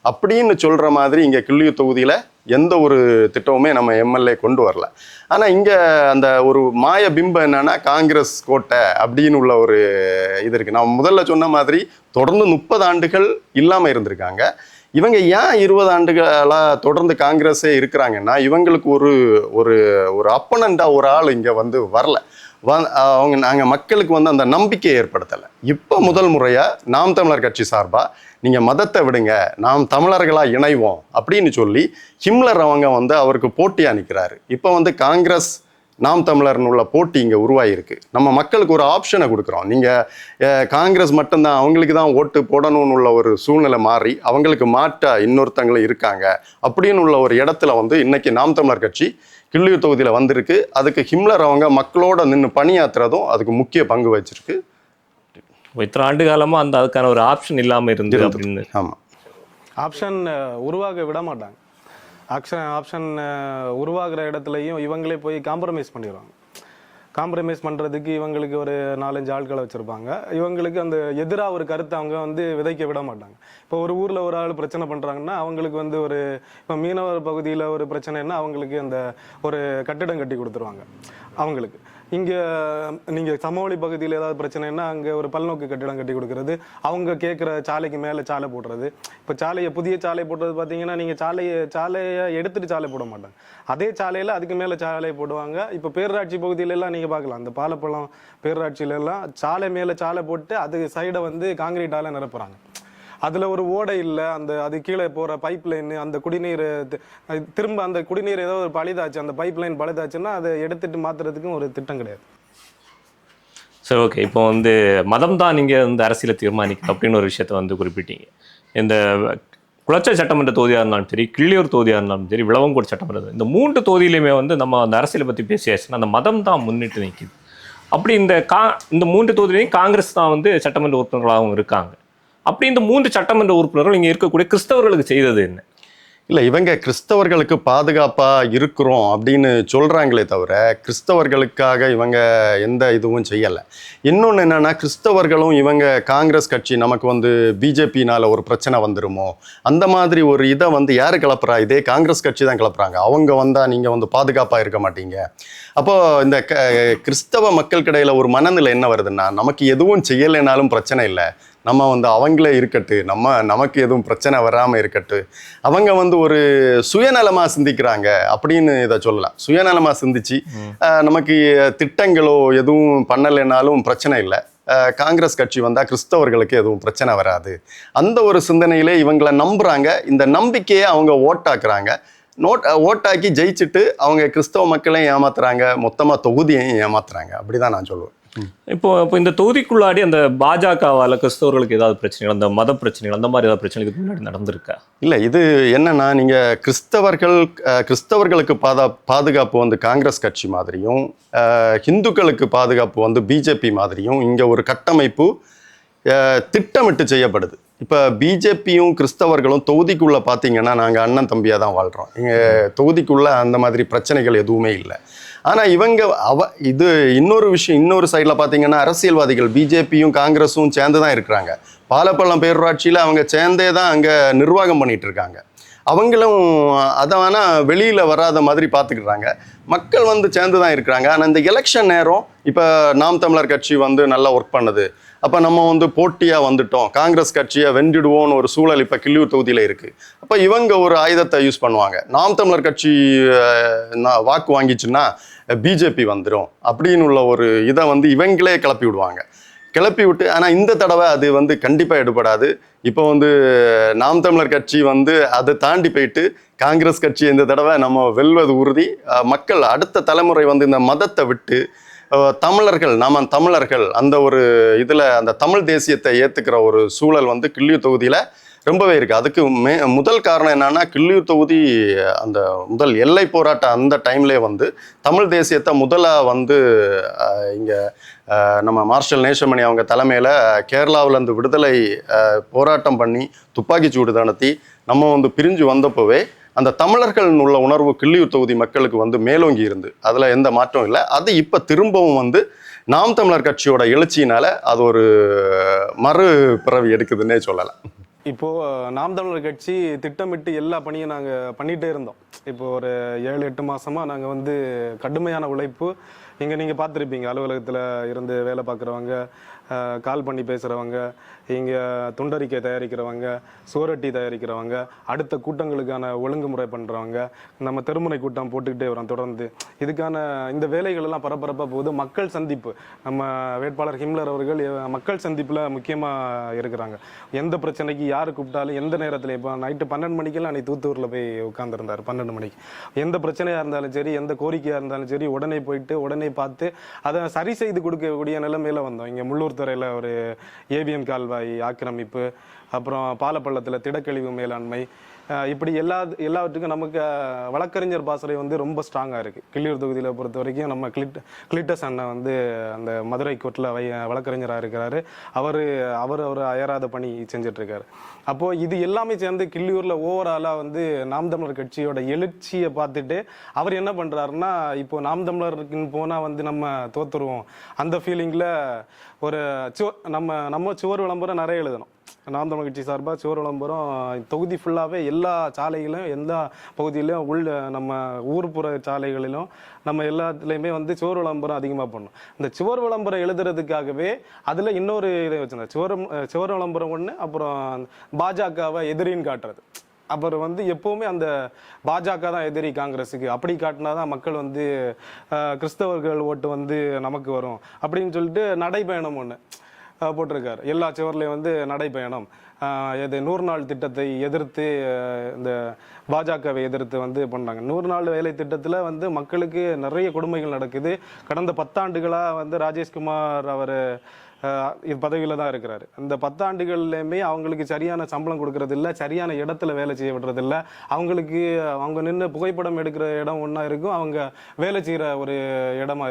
B: அப்படின்னு சொல்கிற மாதிரி இங்கே கிள்ளியூர் தொகுதியில் எந்த ஒரு திட்டமுமே நம்ம எம்எல்ஏ கொண்டு வரல. ஆனால் இங்கே அந்த ஒரு மாய பிம்பம் என்னன்னா, காங்கிரஸ் கோட்டை அப்படின்னு உள்ள ஒரு இது இருக்குது. நான் முதல்ல சொன்ன மாதிரி தொடர்ந்து 30 ஆண்டுகள் இல்லாமல் இருந்திருக்காங்க. இவங்க ஏன் 20 ஆண்டுகளாக தொடர்ந்து காங்கிரஸே இருக்கிறாங்கன்னா, இவங்களுக்கு ஒரு ஒரு ஒரு அப்பனண்டாக ஒரு ஆள் இங்கே வந்து வரல. நாங்கள் மக்களுக்கு வந்து அந்த நம்பிக்கையை ஏற்படுத்தலை. இப்போ முதல் முறையாக நாம் தமிழர் கட்சி சார்பாக நீங்கள் மதத்தை விடுங்க, நாம் தமிழர்களாக இணைவோம் அப்படின்னு சொல்லி ஹிம்லர் அவங்க வந்து அவருக்கு போட்டியாக நிற்கிறாரு. இப்போ வந்து காங்கிரஸ் நாம் தமிழர்னு உள்ள போட்டி இங்கே உருவாகிருக்கு. நம்ம மக்களுக்கு ஒரு ஆப்ஷனை கொடுக்குறோம். நீங்கள் காங்கிரஸ் மட்டும்தான் அவங்களுக்கு தான் ஓட்டு போடணும்னு உள்ள ஒரு சூழ்நிலை மாறி அவங்களுக்கு மாற்ற இன்னொருத்தங்களும் இருக்காங்க அப்படின்னு உள்ள ஒரு இடத்துல வந்து இன்னைக்கு நாம் தமிழர் கட்சி கிள்ளியூர் தொகுதியில் வந்திருக்கு. அதுக்கு ஹிம்லர் அவங்க மக்களோட நின்று பணியாற்றுறதும் அதுக்கு முக்கிய பங்கு வச்சிருக்கு.
A: இத்தனை ஆண்டு காலமாக அதுக்கான ஒரு ஆப்ஷன் இல்லாமல் இருந்தது அப்படின்னு.
B: ஆமாம்,
C: ஆப்ஷன் உருவாக விட மாட்டாங்க. ஆப்ஷன் உருவாகிற இடத்துலையும் இவங்களே போய் காம்ப்ரமைஸ் பண்ணிடுவாங்க. காம்ப்ரமைஸ் பண்ணுறதுக்கு இவங்களுக்கு ஒரு 4-5 ஆட்களை வச்சுருப்பாங்க. இவங்களுக்கு அந்த எதிராக ஒரு கருத்தை அவங்க வந்து விதைக்க விட மாட்டாங்க. இப்போ ஒரு ஊரில் ஒரு ஆள் பிரச்சனை பண்ணுறாங்கன்னா அவங்களுக்கு வந்து இப்போ மீனவர் பகுதியில் ஒரு பிரச்சனைன்னா அவங்களுக்கு அந்த ஒரு கட்டிடம் கட்டி கொடுத்துருவாங்க. அவங்களுக்கு இங்கே நீங்கள் சமவெளி பகுதியில் ஏதாவது பிரச்சனைன்னா அங்கே ஒரு பல்நோக்கு கட்டிடம் கட்டி கொடுக்கறது, அவங்க கேட்குற சாலைக்கு மேலே சாலை போடுறது. இப்போ புதிய சாலை போடுறது பார்த்தீங்கன்னா நீங்கள் சாலையை எடுத்துட்டு சாலை போட மாட்டாங்க, அதே சாலையில் அதுக்கு மேலே சாலை போடுவாங்க. இப்போ பேரூராட்சி பகுதியிலெல்லாம் நீங்கள் பார்க்கலாம், அந்த பாலப்பழம் பேரூராட்சியிலெல்லாம் சாலை மேலே சாலை போட்டு அது சைடை வந்து காங்கிரீட்டால் நிரப்புறாங்க. அதில் ஒரு ஓடை இல்லை, அது கீழே போகிற பைப் லைன், அந்த குடிநீர் திரும்ப அந்த குடிநீர் ஏதோ ஒரு பழுதாச்சு, அந்த பைப் லைன் பழுதாச்சுன்னா அதை எடுத்துட்டு மாற்றுறதுக்கும் ஒரு திட்டம் கிடையாது.
A: சரி, ஓகே. இப்போ வந்து மதம் தான் நீங்கள் வந்து அரசியலை தீர்மானிக்க அப்படின்னு ஒரு விஷயத்த வந்து குறிப்பிட்டீங்க. இந்த குளச்சல் சட்டமன்ற தொகுதியாக இருந்தாலும் சரி, கிள்ளியூர் தொகுதியாக இருந்தாலும் சரி, விளவங்கோடு சட்டமன்ற, இந்த 3 தொகுதியிலையுமே வந்து நம்ம அந்த அரசியலை பற்றி பேசியாச்சுன்னா அந்த மதம் தான் முன்னிட்டு நிற்கிது. அப்படி இந்த 3 தொகுதியிலையும் காங்கிரஸ் தான் வந்து சட்டமன்ற உறுப்பினர்களாகவும் இருக்காங்க. அப்படி இந்த 3 சட்டமன்ற உறுப்பினர்கள் இங்கே இருக்கக்கூடிய கிறிஸ்தவர்களுக்கு செய்தது என்ன?
B: இல்லை, இவங்க கிறிஸ்தவர்களுக்கு பாதுகாப்பாக இருக்கிறோம் அப்படின்னு சொல்கிறாங்களே தவிர கிறிஸ்தவர்களுக்காக இவங்க எந்த இதுவும் செய்யலை. இன்னொன்று என்னென்னா, கிறிஸ்தவர்களும் இவங்க காங்கிரஸ் கட்சி நமக்கு வந்து பிஜேபினால் ஒரு பிரச்சனை வந்துடுமோ அந்த மாதிரி ஒரு இதை வந்து யார் கிளப்புறா? இதே காங்கிரஸ் கட்சி தான் கிளப்புறாங்க. அவங்க வந்தால் நீங்கள் வந்து பாதுகாப்பாக இருக்க மாட்டீங்க. அப்போது இந்த கிறிஸ்தவ மக்களுக்கிடையில் ஒரு மனநிலை என்ன வருதுன்னா, நமக்கு எதுவும் செய்யலைனாலும் பிரச்சனை இல்லை, நம்ம வந்து அவங்களே இருக்கட்டு, நமக்கு எதுவும் பிரச்சனை வராமல் இருக்கட்டு, அவங்க வந்து ஒரு சுயநலமாக சிந்திக்கிறாங்க அப்படின்னு இதை சொல்லலாம். சுயநலமாக சிந்திச்சு நமக்கு திட்டங்களோ எதுவும் பண்ணலைனாலும் பிரச்சனை இல்லை, காங்கிரஸ் கட்சி வந்தால் கிறிஸ்தவர்களுக்கு எதுவும் பிரச்சனை வராது, அந்த ஒரு சிந்தனையிலே இவங்களை நம்புகிறாங்க. இந்த நம்பிக்கையை அவங்க ஓட்டாக்குறாங்க. ஓட்டாக்கி ஜெயிச்சுட்டு அவங்க கிறிஸ்தவ மக்களையும் ஏமாத்துறாங்க, மொத்தமாக தொகுதியையும் ஏமாத்துறாங்க. அப்படிதான் நான் சொல்லுவேன்.
A: இப்போ இந்த தொகுதிக்குள்ளாடி அந்த பாஜகவால் கிறிஸ்தவர்களுக்கு ஏதாவது பிரச்சனைகள், அந்த மத பிரச்சனைகள், அந்த மாதிரி ஏதாவது பிரச்சனை இதுக்கு முன்னாடி நடந்திருக்கா?
B: இல்லை, இது என்னன்னா, நீங்கள் கிறிஸ்தவர்களுக்கு பாதுகாப்பு வந்து காங்கிரஸ் கட்சி மாதிரியும், ஹிந்துக்களுக்கு பாதுகாப்பு வந்து பிஜேபி மாதிரியும் இங்கே ஒரு கட்டமைப்பு திட்டமிட்டு செய்யப்படுது. இப்போ பிஜேபியும் கிறிஸ்தவர்களும் தொகுதிக்குள்ளே பார்த்தீங்கன்னா நாங்கள் அண்ணன் தம்பியாக தான் வாழ்கிறோம். எங்கள் தொகுதிக்குள்ளே அந்த மாதிரி பிரச்சனைகள் எதுவுமே இல்லை. ஆனால் இவங்க இது இன்னொரு சைடில் பார்த்தீங்கன்னா அரசியல்வாதிகள் பிஜேபியும் காங்கிரஸும் சேர்ந்து தான் இருக்கிறாங்க. பாலப்பள்ளம் பேரூராட்சியில் அவங்க சேர்ந்தே தான் அங்கே நிர்வாகம் பண்ணிகிட்டு இருக்காங்க. அவங்களும் அதை வேணால் வெளியில் வராத மாதிரி பார்த்துக்கிறாங்க. மக்கள் வந்து சேர்ந்து தான் இருக்கிறாங்க. ஆனால் இந்த எலெக்ஷன் நேரம் இப்போ நாம் தமிழர் கட்சி வந்து நல்லா ஒர்க் பண்ணுது, அப்போ நம்ம வந்து போட்டியாக வந்துட்டோம், காங்கிரஸ் கட்சியை வென்றிடுவோன்னு ஒரு சூழல் இப்போ கிள்ளியூர் தொகுதியில் இருக்குது. அப்போ இவங்க ஒரு ஆயுதத்தை யூஸ் பண்ணுவாங்க. நாம் தமிழர் கட்சி வாக்கு வாங்கிச்சுன்னா பிஜேபி வந்துடும் அப்படின்னு உள்ள ஒரு இதை வந்து இவங்களே கிளப்பி விட்டு, ஆனால் இந்த தடவை அது வந்து கண்டிப்பாக எடுபடாது. இப்போ வந்து நாம் தமிழர் கட்சி வந்து அதை தாண்டி போயிட்டு காங்கிரஸ் கட்சி இந்த தடவை நம்ம வெல்வது உறுதி. மக்கள் அடுத்த தலைமுறை வந்து இந்த மதத்தை விட்டு தமிழர்கள் அந்த ஒரு இதில் அந்த தமிழ் தேசியத்தை ஏற்றுக்கிற ஒரு சூழல் வந்து கிள்ளியூர் தொகுதியில் ரொம்பவே இருக்குது. அதுக்கு முதல் காரணம் என்னன்னா, கிள்ளியூர் தொகுதி அந்த முதல் எல்லை போராட்டம் அந்த டைம்லேயே வந்து தமிழ் தேசியத்தை முதலாக வந்து இங்கே நம்ம மார்ஷல் நேசமணி அவங்க தலைமையில் கேரளாவிலேருந்து விடுதலை போராட்டம் பண்ணி துப்பாக்கிச்சூடு நடத்தி நம்ம வந்து பிரிஞ்சு வந்தப்போவே அந்த தமிழர்கள் உள்ள உணர்வு கிள்ளியூர் தொகுதி மக்களுக்கு வந்து மேலோங்கி இருந்து அதில் எந்த மாற்றம் இல்லை. அது இப்போ திரும்பவும் வந்து நாம் தமிழர் கட்சியோட எழுச்சியினால அது ஒரு மறு பிறவி எடுக்குதுன்னே சொல்லலாம்.
C: இப்போ நாம் தமிழர் கட்சி திட்டமிட்டு எல்லா பணியும் நாங்கள் பண்ணிகிட்டே இருந்தோம். இப்போ ஒரு 7-8 மாசமா நாங்கள் வந்து கடுமையான உழைப்பு. இங்கே நீங்கள் பார்த்துருப்பீங்க, அலுவலகத்தில் இருந்து வேலை பார்க்குறவங்க, கால் பண்ணி பேசுகிறவங்க, இங்கே துண்டறிக்கை தயாரிக்கிறவங்க, சுவரொட்டி தயாரிக்கிறவங்க, அடுத்த கூட்டங்களுக்கான ஒழுங்குமுறை பண்ணுறவங்க, நம்ம தெருமுனை கூட்டம் போட்டுக்கிட்டே வரோம் தொடர்ந்து. இதுக்கான இந்த வேலைகள் எல்லாம் பரபரப்பாக போகுது. மக்கள் சந்திப்பு, நம்ம வேட்பாளர் ஹிம்லர் அவர்கள் மக்கள் சந்திப்பில் முக்கியமாக இருக்கிறாங்க. எந்த பிரச்சனைக்கு யார் கூப்பிட்டாலும் எந்த நேரத்தில், இப்போ நைட்டு 12 மணிக்கெல்லாம் அன்னைக்கு தூத்தூரில் போய் உட்காந்துருந்தார். 12 மணிக்கு எந்த பிரச்சனையாக இருந்தாலும் சரி, எந்த கோரிக்கையாக இருந்தாலும் சரி, உடனே போயிட்டு உடனே பார்த்து அதை சரி செய்து கொடுக்கக்கூடிய நிலைமையில வந்தோம். இங்கே முள்ளூர் துறையில் ஒரு ஏபிஎம் கால்வாய் ஆக்கிரமிப்பு, அப்புறம் பாலப்பள்ளத்தில் திடக்கழிவு மேலாண்மை, இப்படி எல்லாவற்றுக்கும் நமக்கு வழக்கறிஞர் பாசறை வந்து ரொம்ப ஸ்ட்ராங்காக இருக்குது. கிள்ளியூர் தொகுதியில் பொறுத்த வரைக்கும் நம்ம கிளிட்டஸ் அண்ணன் வந்து அந்த மதுரை கோர்ட்டில் வழக்கறிஞராக இருக்கிறாரு. அவர் அயராத பணி செஞ்சிட்ருக்காரு. அப்போது இது எல்லாமே சேர்ந்து கிள்ளியூரில் ஓவராலாக வந்து நாம் தமிழர் கட்சியோட எழுச்சியை பார்த்துட்டு அவர் என்ன பண்ணுறாருன்னா, இப்போ நாம் தமிழருக்குன்னு போனால் வந்து நம்ம தோற்றுருவோம் அந்த ஃபீலிங்கில் ஒரு நம்ம சுவர் விளம்பரம் நிறைய எழுதணும். நாம் தமிழர் கட்சி சார்பாக சுவர் விளம்பரம் தொகுதி ஃபுல்லாகவே எல்லா சாலைகளிலும் எல்லா பகுதியிலும் நம்ம ஊர்ப்புற சாலைகளிலும் நம்ம எல்லாத்துலேயுமே வந்து சுவர் விளம்பரம் அதிகமாக பண்ணணும். இந்த சுவர் விளம்பரம் எழுதுறதுக்காகவே அதில் இன்னொரு இதை வச்சுருந்தேன். சுவர் விளம்பரம் ஒன்று, அப்புறம் பாஜகவை எதிரின்னு காட்டுறது. அப்புறம் வந்து எப்போவுமே அந்த பாஜக தான் எதிரி காங்கிரஸுக்கு, அப்படி காட்டினா தான் மக்கள் வந்து கிறிஸ்தவர்கள் ஓட்டு வந்து நமக்கு வரும் அப்படின்னு சொல்லிட்டு நடைபயணம் ஒன்று போட்டிருக்காரு. எல்லா சுவர்லையும் வந்து நடைபயணம், இது 100 நாள் திட்டத்தை எதிர்த்து, இந்த பாஜகவை எதிர்த்து வந்து பண்ணுறாங்க. 100 நாள் வேலை திட்டத்தில் வந்து மக்களுக்கு நிறைய கொடுமைகள் நடக்குது. கடந்த 10 ஆண்டுகளாக வந்து ராஜேஷ்குமார் அவர் பதவியில் தான் இருக்கிறாரு. இந்த 10 ஆண்டுகள்லையுமே அவங்களுக்கு சரியான சம்பளம் கொடுக்கறது இல்லை, சரியான இடத்துல வேலை செய்ய விடுறதில்ல. அவங்களுக்கு அவங்க நின்று புகைப்படம் எடுக்கிற இடம் ஒன்றா இருக்கும், அவங்க வேலை செய்கிற ஒரு இடமா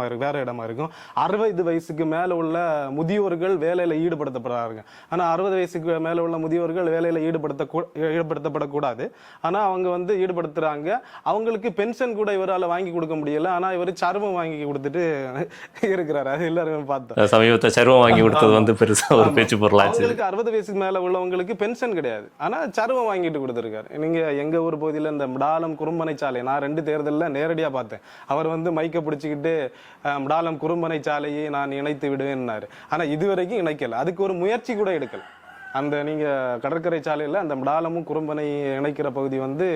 C: இருக்கும், வேற இடமா இருக்கும். 60 வயசுக்கு மேலே உள்ள முதியோர்கள் வேலையில் ஈடுபடுத்தப்படுறாங்க. ஆனால் 60 வயசுக்கு மேலே உள்ள முதியோர்கள் வேலையில் ஈடுபடுத்தப்படக்கூடாது. ஆனால் அவங்க வந்து ஈடுபடுத்துகிறாங்க. அவங்களுக்கு பென்ஷன் கூட இவரால் வாங்கி கொடுக்க முடியல. ஆனால் இவர் சர்மம் வாங்கி கொடுத்துட்டு இருக்கிறாரு. அது எல்லாரும்
A: சமீபத்தை சர்வம் வாங்கி கொடுத்தது வந்து பெருசா ஒரு பேச்சு பொருளாச்சு.
C: 60 வயசுக்கு மேல உள்ளவங்களுக்கு பென்ஷன் கிடையாது, ஆனா சர்வம் வாங்கிட்டு கொடுத்துருக்காரு. நீங்க எங்க ஊர் பகுதியில் இந்த மிடாலம் குறும்பனை சாலை, நான் 2 தேர்தலில் நேரடியா பார்த்தேன். அவர் வந்து மைக்க பிடிச்சிக்கிட்டு மிடாலம் குறும்பனை சாலையை நான் இணைத்து விடுவேன்னாரு. ஆனா இதுவரைக்கும் இணைக்கல, அதுக்கு ஒரு முயற்சி கூட எடுக்கல. அந்த நீங்க கடற்கரை சாலையில் அந்த மிடாலமும் குறும்பனை இணைக்கிற பகுதி வந்து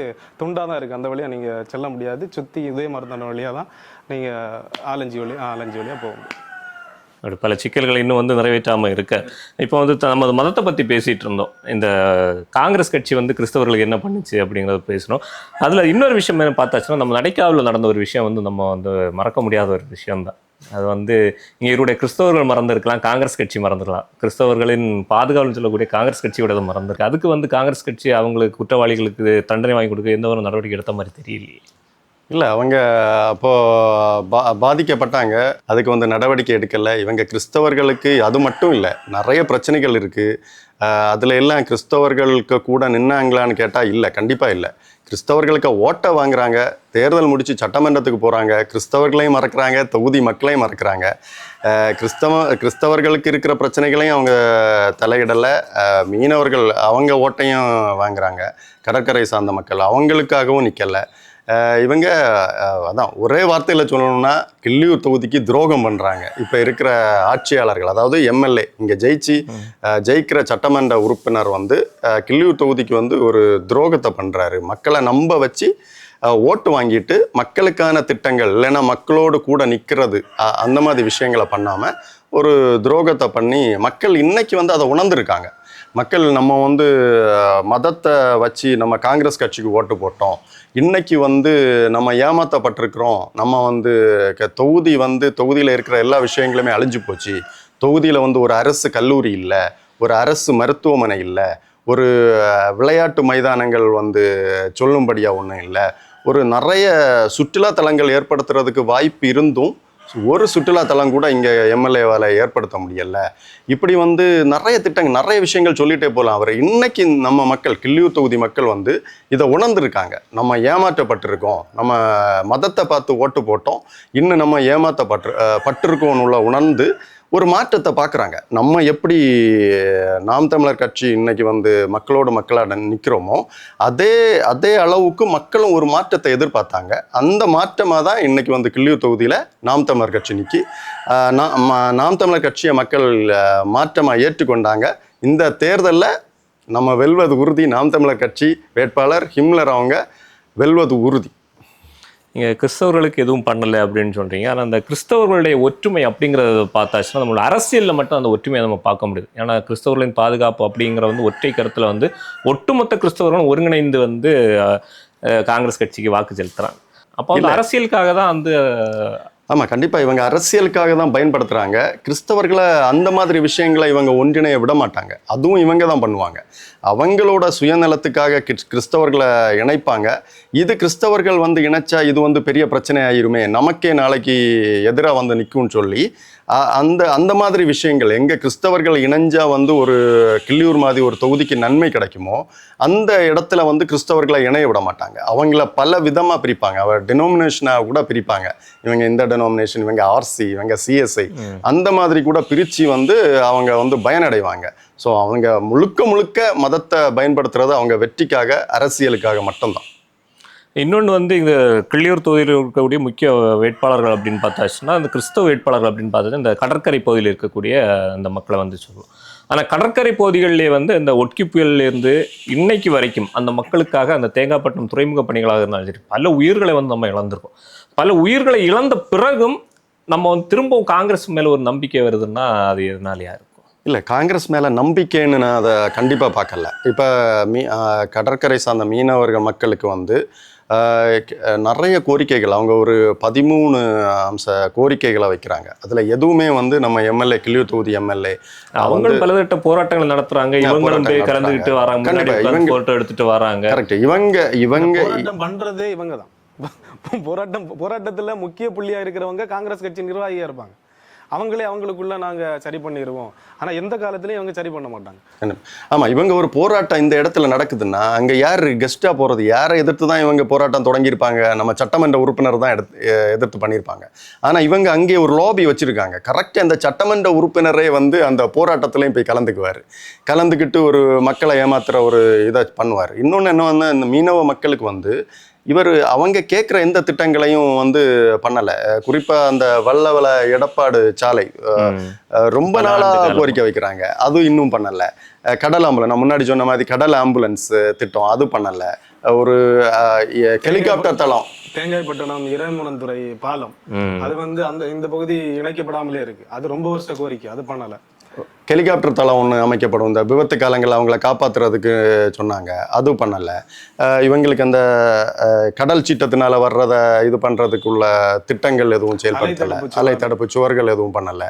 C: துண்டா தான் இருக்கு. அந்த வழியா நீங்க செல்ல முடியாது. சுத்தி இதே மருந்தான வழியா தான் நீங்க ஆலஞ்சி வழியா போக முடியும்.
A: அப்படி பல சிக்கல்கள் இன்னும் வந்து நிறைவேற்றாமல் இருக்க. இப்போ வந்து நமது மதத்தை பற்றி பேசிகிட்டு இருந்தோம். இந்த காங்கிரஸ் கட்சி வந்து கிறிஸ்தவர்களுக்கு என்ன பண்ணுச்சு அப்படிங்கிறத பேசணும். அதில் இன்னொரு விஷயம் என்ன பார்த்தாச்சுன்னா, நம்ம நடைக்காவில் நடந்த ஒரு விஷயம் வந்து நம்ம வந்து மறக்க முடியாத ஒரு விஷயம்தான். அது வந்து இங்கே இவருடைய கிறிஸ்தவர்கள் மறந்துருக்கலாம், காங்கிரஸ் கட்சி மறந்துருக்கலாம். கிறிஸ்தவர்களின் பாதுகாவல்னு சொல்லக்கூடிய காங்கிரஸ் கட்சியோட மறந்துருக்கு. அதுக்கு வந்து காங்கிரஸ் கட்சி அவங்களுக்கு குற்றவாளிகளுக்கு தண்டனை வாங்கி கொடுக்க எந்த ஒரு நடவடிக்கை எடுத்த மாதிரி தெரியலையே.
B: இல்லை, அவங்க அப்போது பாதிக்கப்பட்டாங்க, அதுக்கு வந்து நடவடிக்கை எடுக்கலை. இவங்க கிறிஸ்தவர்களுக்கு அது மட்டும் இல்லை, நிறைய பிரச்சனைகள் இருக்குது. அதில் எல்லாம் கிறிஸ்தவர்களுக்கு கூட நின்னாங்களான்னு கேட்டால் இல்லை, கண்டிப்பாக இல்லை. கிறிஸ்தவர்களுக்கு ஓட்டை வாங்குறாங்க, தேர்தல் முடித்து சட்டமன்றத்துக்கு போகிறாங்க, கிறிஸ்தவர்களையும் மறக்கிறாங்க, தொகுதி மக்களையும் மறக்கிறாங்க. கிறிஸ்தவர்களுக்கு இருக்கிற பிரச்சனைகளையும் அவங்க தலையிடலை. மீனவர்கள் அவங்க ஓட்டையும் வாங்குறாங்க, கடற்கரை சார்ந்த மக்கள் அவங்களுக்காகவும் நிற்கலை. இவங்க அதான் ஒரே வார்த்தையில் சொல்லணும்னா கிள்ளியூர் தொகுதிக்கு துரோகம் பண்ணுறாங்க. இப்போ இருக்கிற ஆட்சியாளர்கள், அதாவது எம்எல்ஏ, இங்கே ஜெயிக்கிற சட்டமன்ற உறுப்பினர் வந்து கிள்ளியூர் தொகுதிக்கு வந்து ஒரு துரோகத்தை பண்ணுறாரு. மக்களை நம்ப வச்சு ஓட்டு வாங்கிட்டு மக்களுக்கான திட்டங்கள் இல்லைன்னா மக்களோடு கூட நிற்கிறது அந்த மாதிரி விஷயங்களை பண்ணாமல் ஒரு துரோகத்தை பண்ணி மக்கள் இன்னைக்கு வந்து அதை உணர்ந்துருக்காங்க. மக்கள் நம்ம வந்து மதத்தை வச்சு நம்ம காங்கிரஸ் கட்சிக்கு ஓட்டு போட்டோம், இன்னைக்கு வந்து நம்ம ஏமாற்றப்பட்டிருக்கிறோம், நம்ம வந்து தொகுதியில் இருக்கிற எல்லா விஷயங்களுமே அழிஞ்சு போச்சு, தொகுதியில் வந்து ஒரு அரசு கல்லூரி இல்லை, ஒரு அரசு மருத்துவமனை இல்லை, ஒரு விளையாட்டு மைதானங்கள் வந்து சொல்லும்படியாக ஒன்றும் இல்லை, ஒரு நிறைய சுற்றுலா தலங்கள் ஏற்படுத்துறதுக்கு வாய்ப்பு இருந்தும் ஒரு சுற்றுலாத்தலம் கூட இங்கே எம்எல்ஏவால் ஏற்படுத்த முடியல. இப்படி வந்து நிறைய திட்டங்கள், நிறைய விஷயங்கள் சொல்லிகிட்டே போகலாம். அவர் இன்னைக்கு நம்ம மக்கள், கிள்ளியூர் தொகுதி மக்கள் வந்து இதை உணர்ந்திருக்காங்க. நம்ம ஏமாற்றப்பட்டிருக்கோம், நம்ம மதத்தை பார்த்து ஓட்டு போட்டோம், இன்னும் நம்ம பட்டிருக்கோம்னு உணர்ந்து ஒரு மாற்றத்தை பார்க்குறாங்க. நம்ம எப்படி நாம் தமிழர் கட்சி இன்னைக்கு வந்து மக்களாக நிற்கிறோமோ அதே அளவுக்கு மக்களும் ஒரு மாற்றத்தை எதிர்பார்த்தாங்க. அந்த மாற்றமாக தான் இன்னைக்கு வந்து கிள்ளியூர் தொகுதியில் நாம் தமிழர் கட்சி நிற்கி நாம் தமிழர் கட்சியை மக்கள் மாற்றமாக ஏற்றுக்கொண்டாங்க. இந்த தேர்தலில் நம்ம வெல்வது உறுதி. நாம் தமிழர் கட்சி வேட்பாளர் ஹிம்லர் அவங்க வெல்வது உறுதி.
A: நீங்கள் கிறிஸ்தவர்களுக்கு எதுவும் பண்ணலை அப்படின்னு சொல்கிறீங்க. ஆனால் அந்த கிறிஸ்தவர்களுடைய ஒற்றுமை அப்படிங்கிறத பார்த்தாச்சுன்னா நம்மளோட அரசியலில் மட்டும் அந்த ஒற்றுமையை நம்ம பார்க்க முடியுது. ஏன்னா கிறிஸ்தவர்களின் பாதுகாப்பு அப்படிங்கிற வந்து ஒற்றை கருத்தில் வந்து ஒட்டுமொத்த கிறிஸ்தவர்களும் ஒருங்கிணைந்து வந்து காங்கிரஸ் கட்சிக்கு வாக்கு செலுத்துகிறாங்க. அப்போ அந்த அரசியலுக்காக தான் வந்து
B: ஆமாம், கண்டிப்பாக இவங்க அரசியலுக்காக தான் பயன்படுத்துகிறாங்க. கிறிஸ்தவர்களை அந்த மாதிரி விஷயங்களை இவங்க ஒன்றிணைய விட மாட்டாங்க. அதுவும் இவங்க தான் பண்ணுவாங்க. அவங்களோட சுயநலத்துக்காக கிறிஸ்தவர்களை இணைப்பாங்க. இது கிறிஸ்தவர்கள் வந்து இணைச்சா இது வந்து பெரிய பிரச்சனை ஆயிருமே, நமக்கே நாளைக்கு எதிராக வந்து நிற்கும்னு சொல்லி அந்த மாதிரி விஷயங்கள் எங்கே கிறிஸ்தவர்கள் இணைஞ்சா வந்து ஒரு கிள்ளியூர் மாதிரி ஒரு தொகுதிக்கு நன்மை கிடைக்குமோ அந்த இடத்துல வந்து கிறிஸ்தவர்களை இணைய விட மாட்டாங்க. அவங்கள பல விதமாக பிரிப்பாங்க. அவர் டெனோமினேஷனாக கூட பிரிப்பாங்க. இவங்க இந்த டெனோமினேஷன், இவங்க ஆர்சி, இவங்க சிஎஸ்ஐ, அந்த மாதிரி கூட பிரித்து வந்து அவங்க வந்து பயனடைவாங்க. ஸோ அவங்க முழுக்க மதத்தை பயன்படுத்துறது அவங்க வெற்றிக்காக, அரசியலுக்காக மட்டும்தான்.
A: இன்னொன்று வந்து இந்த கிள்ளியூர் தொகுதியில் இருக்கக்கூடிய முக்கிய வேட்பாளர்கள் அப்படின்னு பார்த்தாச்சுன்னா அந்த கிறிஸ்தவ வேட்பாளர்கள் அப்படின்னு பார்த்தா இந்த கடற்கரை பகுதியில் இருக்கக்கூடிய அந்த மக்களை வந்து சொல்லுவோம். ஆனால் கடற்கரை பகுதிகளிலே வந்து இந்த ஒட்கி புயலிலேருந்து இன்னைக்கு வரைக்கும் அந்த மக்களுக்காக அந்த தேங்காய்பட்டினம் துறைமுக பணிகளாக இருந்தாலும் சரி பல உயிர்களை வந்து நம்ம இழந்திருக்கோம். பல உயிர்களை இழந்த பிறகும் நம்ம வந்து திரும்பவும் காங்கிரஸ் மேலே ஒரு நம்பிக்கை வருதுன்னா அது எதனாலயா இருக்கும்?
B: இல்லை, காங்கிரஸ் மேலே நம்பிக்கைன்னு நான் அதை கண்டிப்பாக பார்க்கல. இப்போ கடற்கரை சார்ந்த மீனவர்கள் மக்களுக்கு வந்து நிறைய கோரிக்கைகள், அவங்க ஒரு 13 அம்ச கோரிக்கைகளை வைக்கிறாங்க. அதில் எதுவுமே வந்து நம்ம எம்எல்ஏ, கிள்ளியூர் தொகுதி எம்எல்ஏ
A: அவங்க பலதட்ட போராட்டங்கள் நடத்துறாங்க. இவங்களும் போய் கலந்துக்கிட்டு வராங்க, இவங்க போட்டோ எடுத்துட்டு வராங்க.
B: கரெக்ட். இவங்க
C: பண்றதே இவங்க தான். போராட்டத்தில் முக்கிய புள்ளியா இருக்கிறவங்க காங்கிரஸ் கட்சி நிர்வாகியா இருப்பாங்க. அவங்களுக்குள்ள நாங்க சரி பண்ணிடுவோம். ஆனா எந்த காலத்திலயும் இவங்க சரி பண்ண மாட்டாங்க.
B: ஆமா, இவங்க ஒரு போராட்டம் இந்த இடத்துல நடக்குதுன்னா அங்க யார் கெஸ்டா போறது, யாரை எதிர்த்து தான் இவங்க போராட்டம் தொடங்கியிருப்பாங்க? நம்ம சட்டமன்ற உறுப்பினர் தான் எதிர்த்து பண்ணியிருப்பாங்க. ஆனா இவங்க அங்கே ஒரு லாபி வச்சிருக்காங்க. கரெக்டா அந்த சட்டமன்ற உறுப்பினரே வந்து அந்த போராட்டத்திலையும் போய் கலந்துக்கிட்டு ஒரு மக்களை ஏமாத்துற ஒரு இதை பண்ணுவார். இன்னொன்று என்ன வந்து இந்த மீனவ மக்களுக்கு வந்து அவங்க கேட்குற எந்த திட்டங்களையும் வந்து பண்ணலை. குறிப்பாக அந்த வல்லவல எடப்பாடு சாலை ரொம்ப நாளாக கோரிக்கை வைக்கிறாங்க, அதுவும் இன்னும் பண்ணலை. கடல் ஆம்புலன்ஸ், நான் முன்னாடி சொன்ன மாதிரி கடல் ஆம்புலன்ஸ் திட்டம் அது பண்ணலை. ஒரு ஹெலிகாப்டர் தளம்,
C: தேங்காய்பட்டினம் இறைமுனந்துறை பாலம், அது வந்து இந்த பகுதி இணைக்கப்படாமலே இருக்கு. அது ரொம்ப வருஷ கோரிக்கை, அது பண்ணலை.
B: ஹெலிகாப்டர் தளம் ஒன்று அமைக்கப்படும், இந்த விபத்து காலங்களில் அவங்கள காப்பாற்றுறதுக்கு சொன்னாங்க, அது பண்ணலை. இவங்களுக்கு அந்த கடல் சீற்றத்தினால வர்றதை இது பண்ணுறதுக்குள்ள திட்டங்கள் எதுவும் செயல்படுத்தலை. அலை தடுப்பு சுவர்கள் எதுவும் பண்ணலை.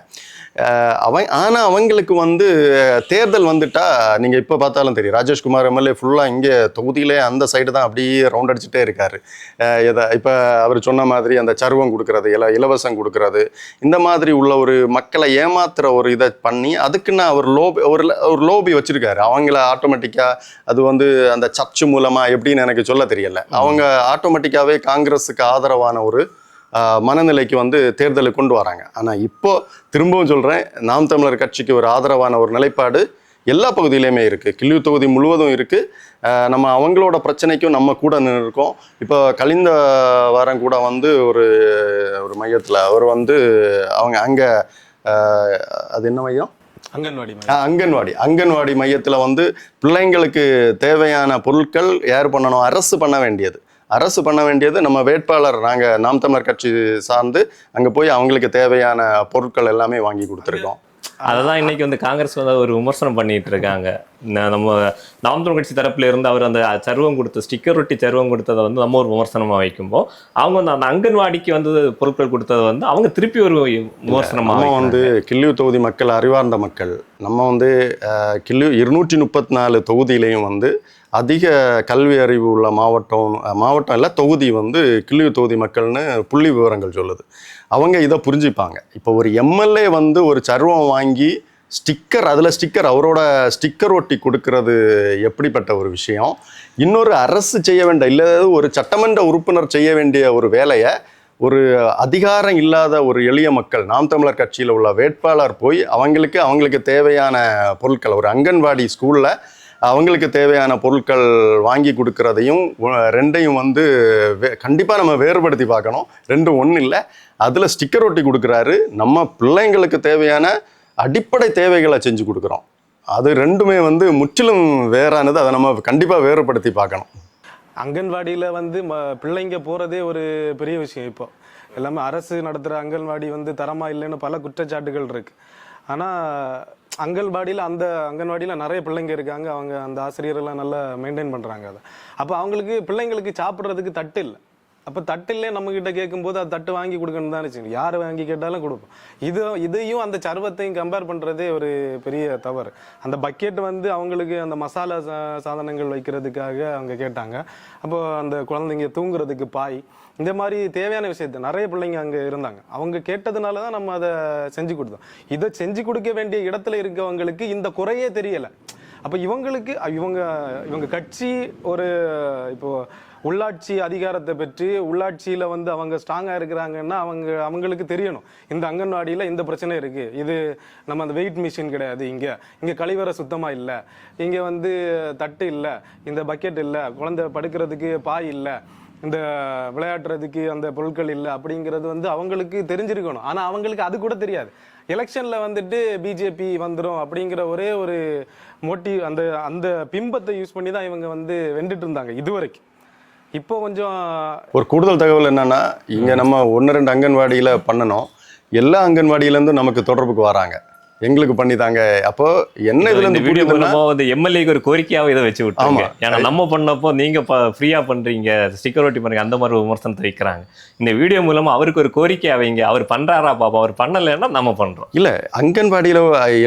B: ஆனால் அவங்களுக்கு வந்து தேர்தல் வந்துட்டா நீங்கள் இப்போ பார்த்தாலும் தெரியும், ராஜேஷ்குமார் எம்எல்ஏ ஃபுல்லாக இங்கே தொகுதியிலே அந்த சைடு தான் அப்படியே ரவுண்ட் அடிச்சுட்டே இருக்காரு. இப்போ அவர் சொன்ன மாதிரி அந்த சர்வம் கொடுக்கறது, இலவசம் கொடுக்கறது, இந்த மாதிரி உள்ள ஒரு மக்களை ஏமாத்துற ஒரு இதை பண்ணி அதுக்குன்னு அவர் ஒரு லோபி வச்சிருக்காரு. அவங்கள ஆட்டோமேட்டிக்காக அது வந்து அந்த சர்ச்சு மூலமாக எப்படின்னு எனக்கு சொல்ல தெரியல, அவங்க ஆட்டோமேட்டிக்காகவே காங்கிரஸுக்கு ஆதரவான ஒரு மனநிலைக்கு வந்து தேர்தலை கொண்டு வராங்க. ஆனால் இப்போ திரும்பவும் சொல்கிறேன், நாம் தமிழர் கட்சிக்கு ஒரு ஆதரவான ஒரு நிலைப்பாடு எல்லா பகுதியிலையுமே இருக்குது. கிள்ளியூர் தொகுதி முழுவதும் இருக்குது. நம்ம அவங்களோட பிரச்சனைக்கும் நம்ம கூட நின்றுருக்கோம். இப்போ கழிந்த வாரம் கூட வந்து ஒரு மையத்தில் அவர் வந்து அவங்க அங்கே அது என்ன மையம், அங்கன்வாடி மையத்தில் வந்து பிள்ளைங்களுக்கு தேவையான பொருட்கள் யார் பண்ணணும், அரசு பண்ண வேண்டியது நம்ம வேட்பாளர், நாங்கள் நாம் தமிழர் கட்சி சார்ந்து அங்கே போய் அவங்களுக்கு தேவையான பொருட்கள் எல்லாமே வாங்கி கொடுத்துருக்கோம்.
A: அததான் இன்னைக்கு வந்து காங்கிரஸ் வந்து ஒரு விமர்சனம் பண்ணிட்டு இருக்காங்க. நம்ம நாம் தமிழர் கட்சி தரப்புல இருந்து அவர் அந்த சர்வம் கொடுத்த ஸ்டிக்கர் ஒட்டி சர்வம் கொடுத்ததை வந்து நம்ம ஒரு விமர்சனமா வைக்கும்போது, அவங்க வந்து அந்த அங்கன்வாடிக்கு வந்து பொருட்கள் கொடுத்ததை வந்து அவங்க திருப்பி ஒரு விமர்சனமா
B: நம்ம வந்து கிள்ளியூர் தொகுதி மக்கள் அறிவார்ந்த மக்கள். நம்ம வந்து கிள்ளியூர் 234 தொகுதியிலையும் வந்து அதிக கல்வி அறிவு உள்ள மாவட்டம் இல்லை தொகுதி வந்து கிள்ளியூர் தொகுதி மக்கள்னு புள்ளி விவரங்கள் சொல்லுது. அவங்க இதை புரிஞ்சுப்பாங்க. இப்போ ஒரு எம்எல்ஏ வந்து ஒரு சர்வம் வாங்கி ஸ்டிக்கர் அவரோட ஸ்டிக்கர் ஒட்டி கொடுக்கறது எப்படிப்பட்ட ஒரு விஷயம். இன்னொரு அரசு செய்ய வேண்டிய இல்லை, ஒரு சட்டமன்ற உறுப்பினர் செய்ய வேண்டிய ஒரு வேலையை ஒரு அதிகாரம் இல்லாத ஒரு எளிய மக்கள், நாம் தமிழர் கட்சியில் உள்ள வேட்பாளர் போய் அவங்களுக்கு தேவையான பொருட்கள், ஒரு அங்கன்வாடி ஸ்கூலில் அவங்களுக்கு தேவையான பொருட்கள் வாங்கி கொடுக்கறதையும் ரெண்டையும் வந்து கண்டிப்பாக நம்ம வேறுபடுத்தி பார்க்கணும். ரெண்டும் ஒன்றும் இல்லை. அதில் ஸ்டிக்கர் ஒட்டி கொடுக்குறாரு, நம்ம பிள்ளைங்களுக்கு தேவையான அடிப்படை தேவைகளை செஞ்சு கொடுக்குறோம். அது ரெண்டுமே வந்து முற்றிலும் வேறானது. அதை நம்ம கண்டிப்பாக வேறுபடுத்தி பார்க்கணும்.
C: அங்கன்வாடியில் வந்து பிள்ளைங்க போகிறதே ஒரு பெரிய விஷயம். இப்போ எல்லாமே அரசு நடத்துகிற அங்கன்வாடி வந்து தரமாக இல்லைன்னு பல குற்றச்சாட்டுகள் இருக்குது. ஆனால் அங்கன்வாடியில் நிறைய பிள்ளைங்க இருக்காங்க. அவங்க அந்த ஆசிரியரெல்லாம் நல்லா மெயின்டைன் பண்ணுறாங்க அதை. அப்போ அவங்களுக்கு பிள்ளைங்களுக்கு சாப்பிட்றதுக்கு தட்டு இல்லை. அப்போ தட்டில்லே நம்மக்கிட்ட கேட்கும்போது அது தட்டு வாங்கி கொடுக்கணும் தானே செய்யும். யார் வாங்கி கேட்டாலும் கொடுப்போம். இதையும் அந்த சர்வத்தையும் கம்பேர் பண்ணுறதே ஒரு பெரிய தவறு. அந்த பக்கெட் வந்து அவங்களுக்கு அந்த மசாலா சாதனங்கள் வைக்கிறதுக்காக அவங்க கேட்டாங்க. அப்போது அந்த குழந்தைங்க தூங்குறதுக்கு பாய், இந்த மாதிரி தேவையான விஷயத்த நிறைய பிள்ளைங்க அங்கே இருந்தாங்க. அவங்க கேட்டதுனால தான் நம்ம அதை செஞ்சு கொடுத்தோம். இதை செஞ்சு கொடுக்க வேண்டிய இடத்துல இருக்கவங்களுக்கு இந்த குறையே தெரியலை. அப்போ இவங்க கட்சி ஒரு இப்போது உள்ளாட்சி அதிகாரத்தை பெற்று உள்ளாட்சியில் வந்து அவங்க ஸ்ட்ராங்காக இருக்கிறாங்கன்னா அவங்களுக்கு தெரியணும் இந்த அங்கன்வாடியில் இந்த பிரச்சனை இருக்குது, இது நம்ம அந்த வெயிட் மிஷின் கிடையாது, இங்கே கழிவறை சுத்தமாக இல்லை, இங்கே வந்து தட்டு இல்லை, இந்த பக்கெட் இல்லை, குழந்தை படுக்கிறதுக்கு பாய் இல்லை, இந்த விளையாடுறதுக்கு அந்த பொருட்கள் இல்லை அப்படிங்கிறது வந்து அவங்களுக்கு தெரிஞ்சிருக்கணும். ஆனால் அவங்களுக்கு அது கூட தெரியாது. எலெக்ஷனில் வந்துட்டு பிஜேபி வந்துடும் அப்படிங்கிற ஒரே ஒரு மோட்டிவ், அந்த பிம்பத்தை யூஸ் பண்ணி தான் இவங்க வந்து வென்றுட்டு இருந்தாங்க இதுவரைக்கும். இப்போ கொஞ்சம்
B: ஒரு கூடுதல் தகவல் என்னன்னா, இங்கே நம்ம 1-2 அங்கன்வாடியில் பண்ணணும், எல்லா அங்கன்வாடியிலேருந்தும் நமக்கு தொடர்புக்கு வராங்க, எங்களுக்கு பண்ணித்தாங்க. அப்போ என்ன இதுல
A: இந்த வீடியோ மூலமா வந்து எம்எல்ஏக்கு ஒரு கோரிக்கையாவே இதை வச்சு விட்டாங்க. ஏன்னா நம்ம பண்ணப்போ நீங்க ஃப்ரீயா பண்றீங்க, ஸ்டிக்கர் ஒட்டி பண்றீங்க, அந்த மாதிரி விமர்சனத்தை வைக்கிறாங்க. இந்த வீடியோ மூலமா அவருக்கு ஒரு கோரிக்கையா வைங்க, அவர் பண்றாரா பாப்பா, அவர் பண்ணலைன்னா நம்ம பண்றோம்.
B: இல்ல, அங்கன்வாடியில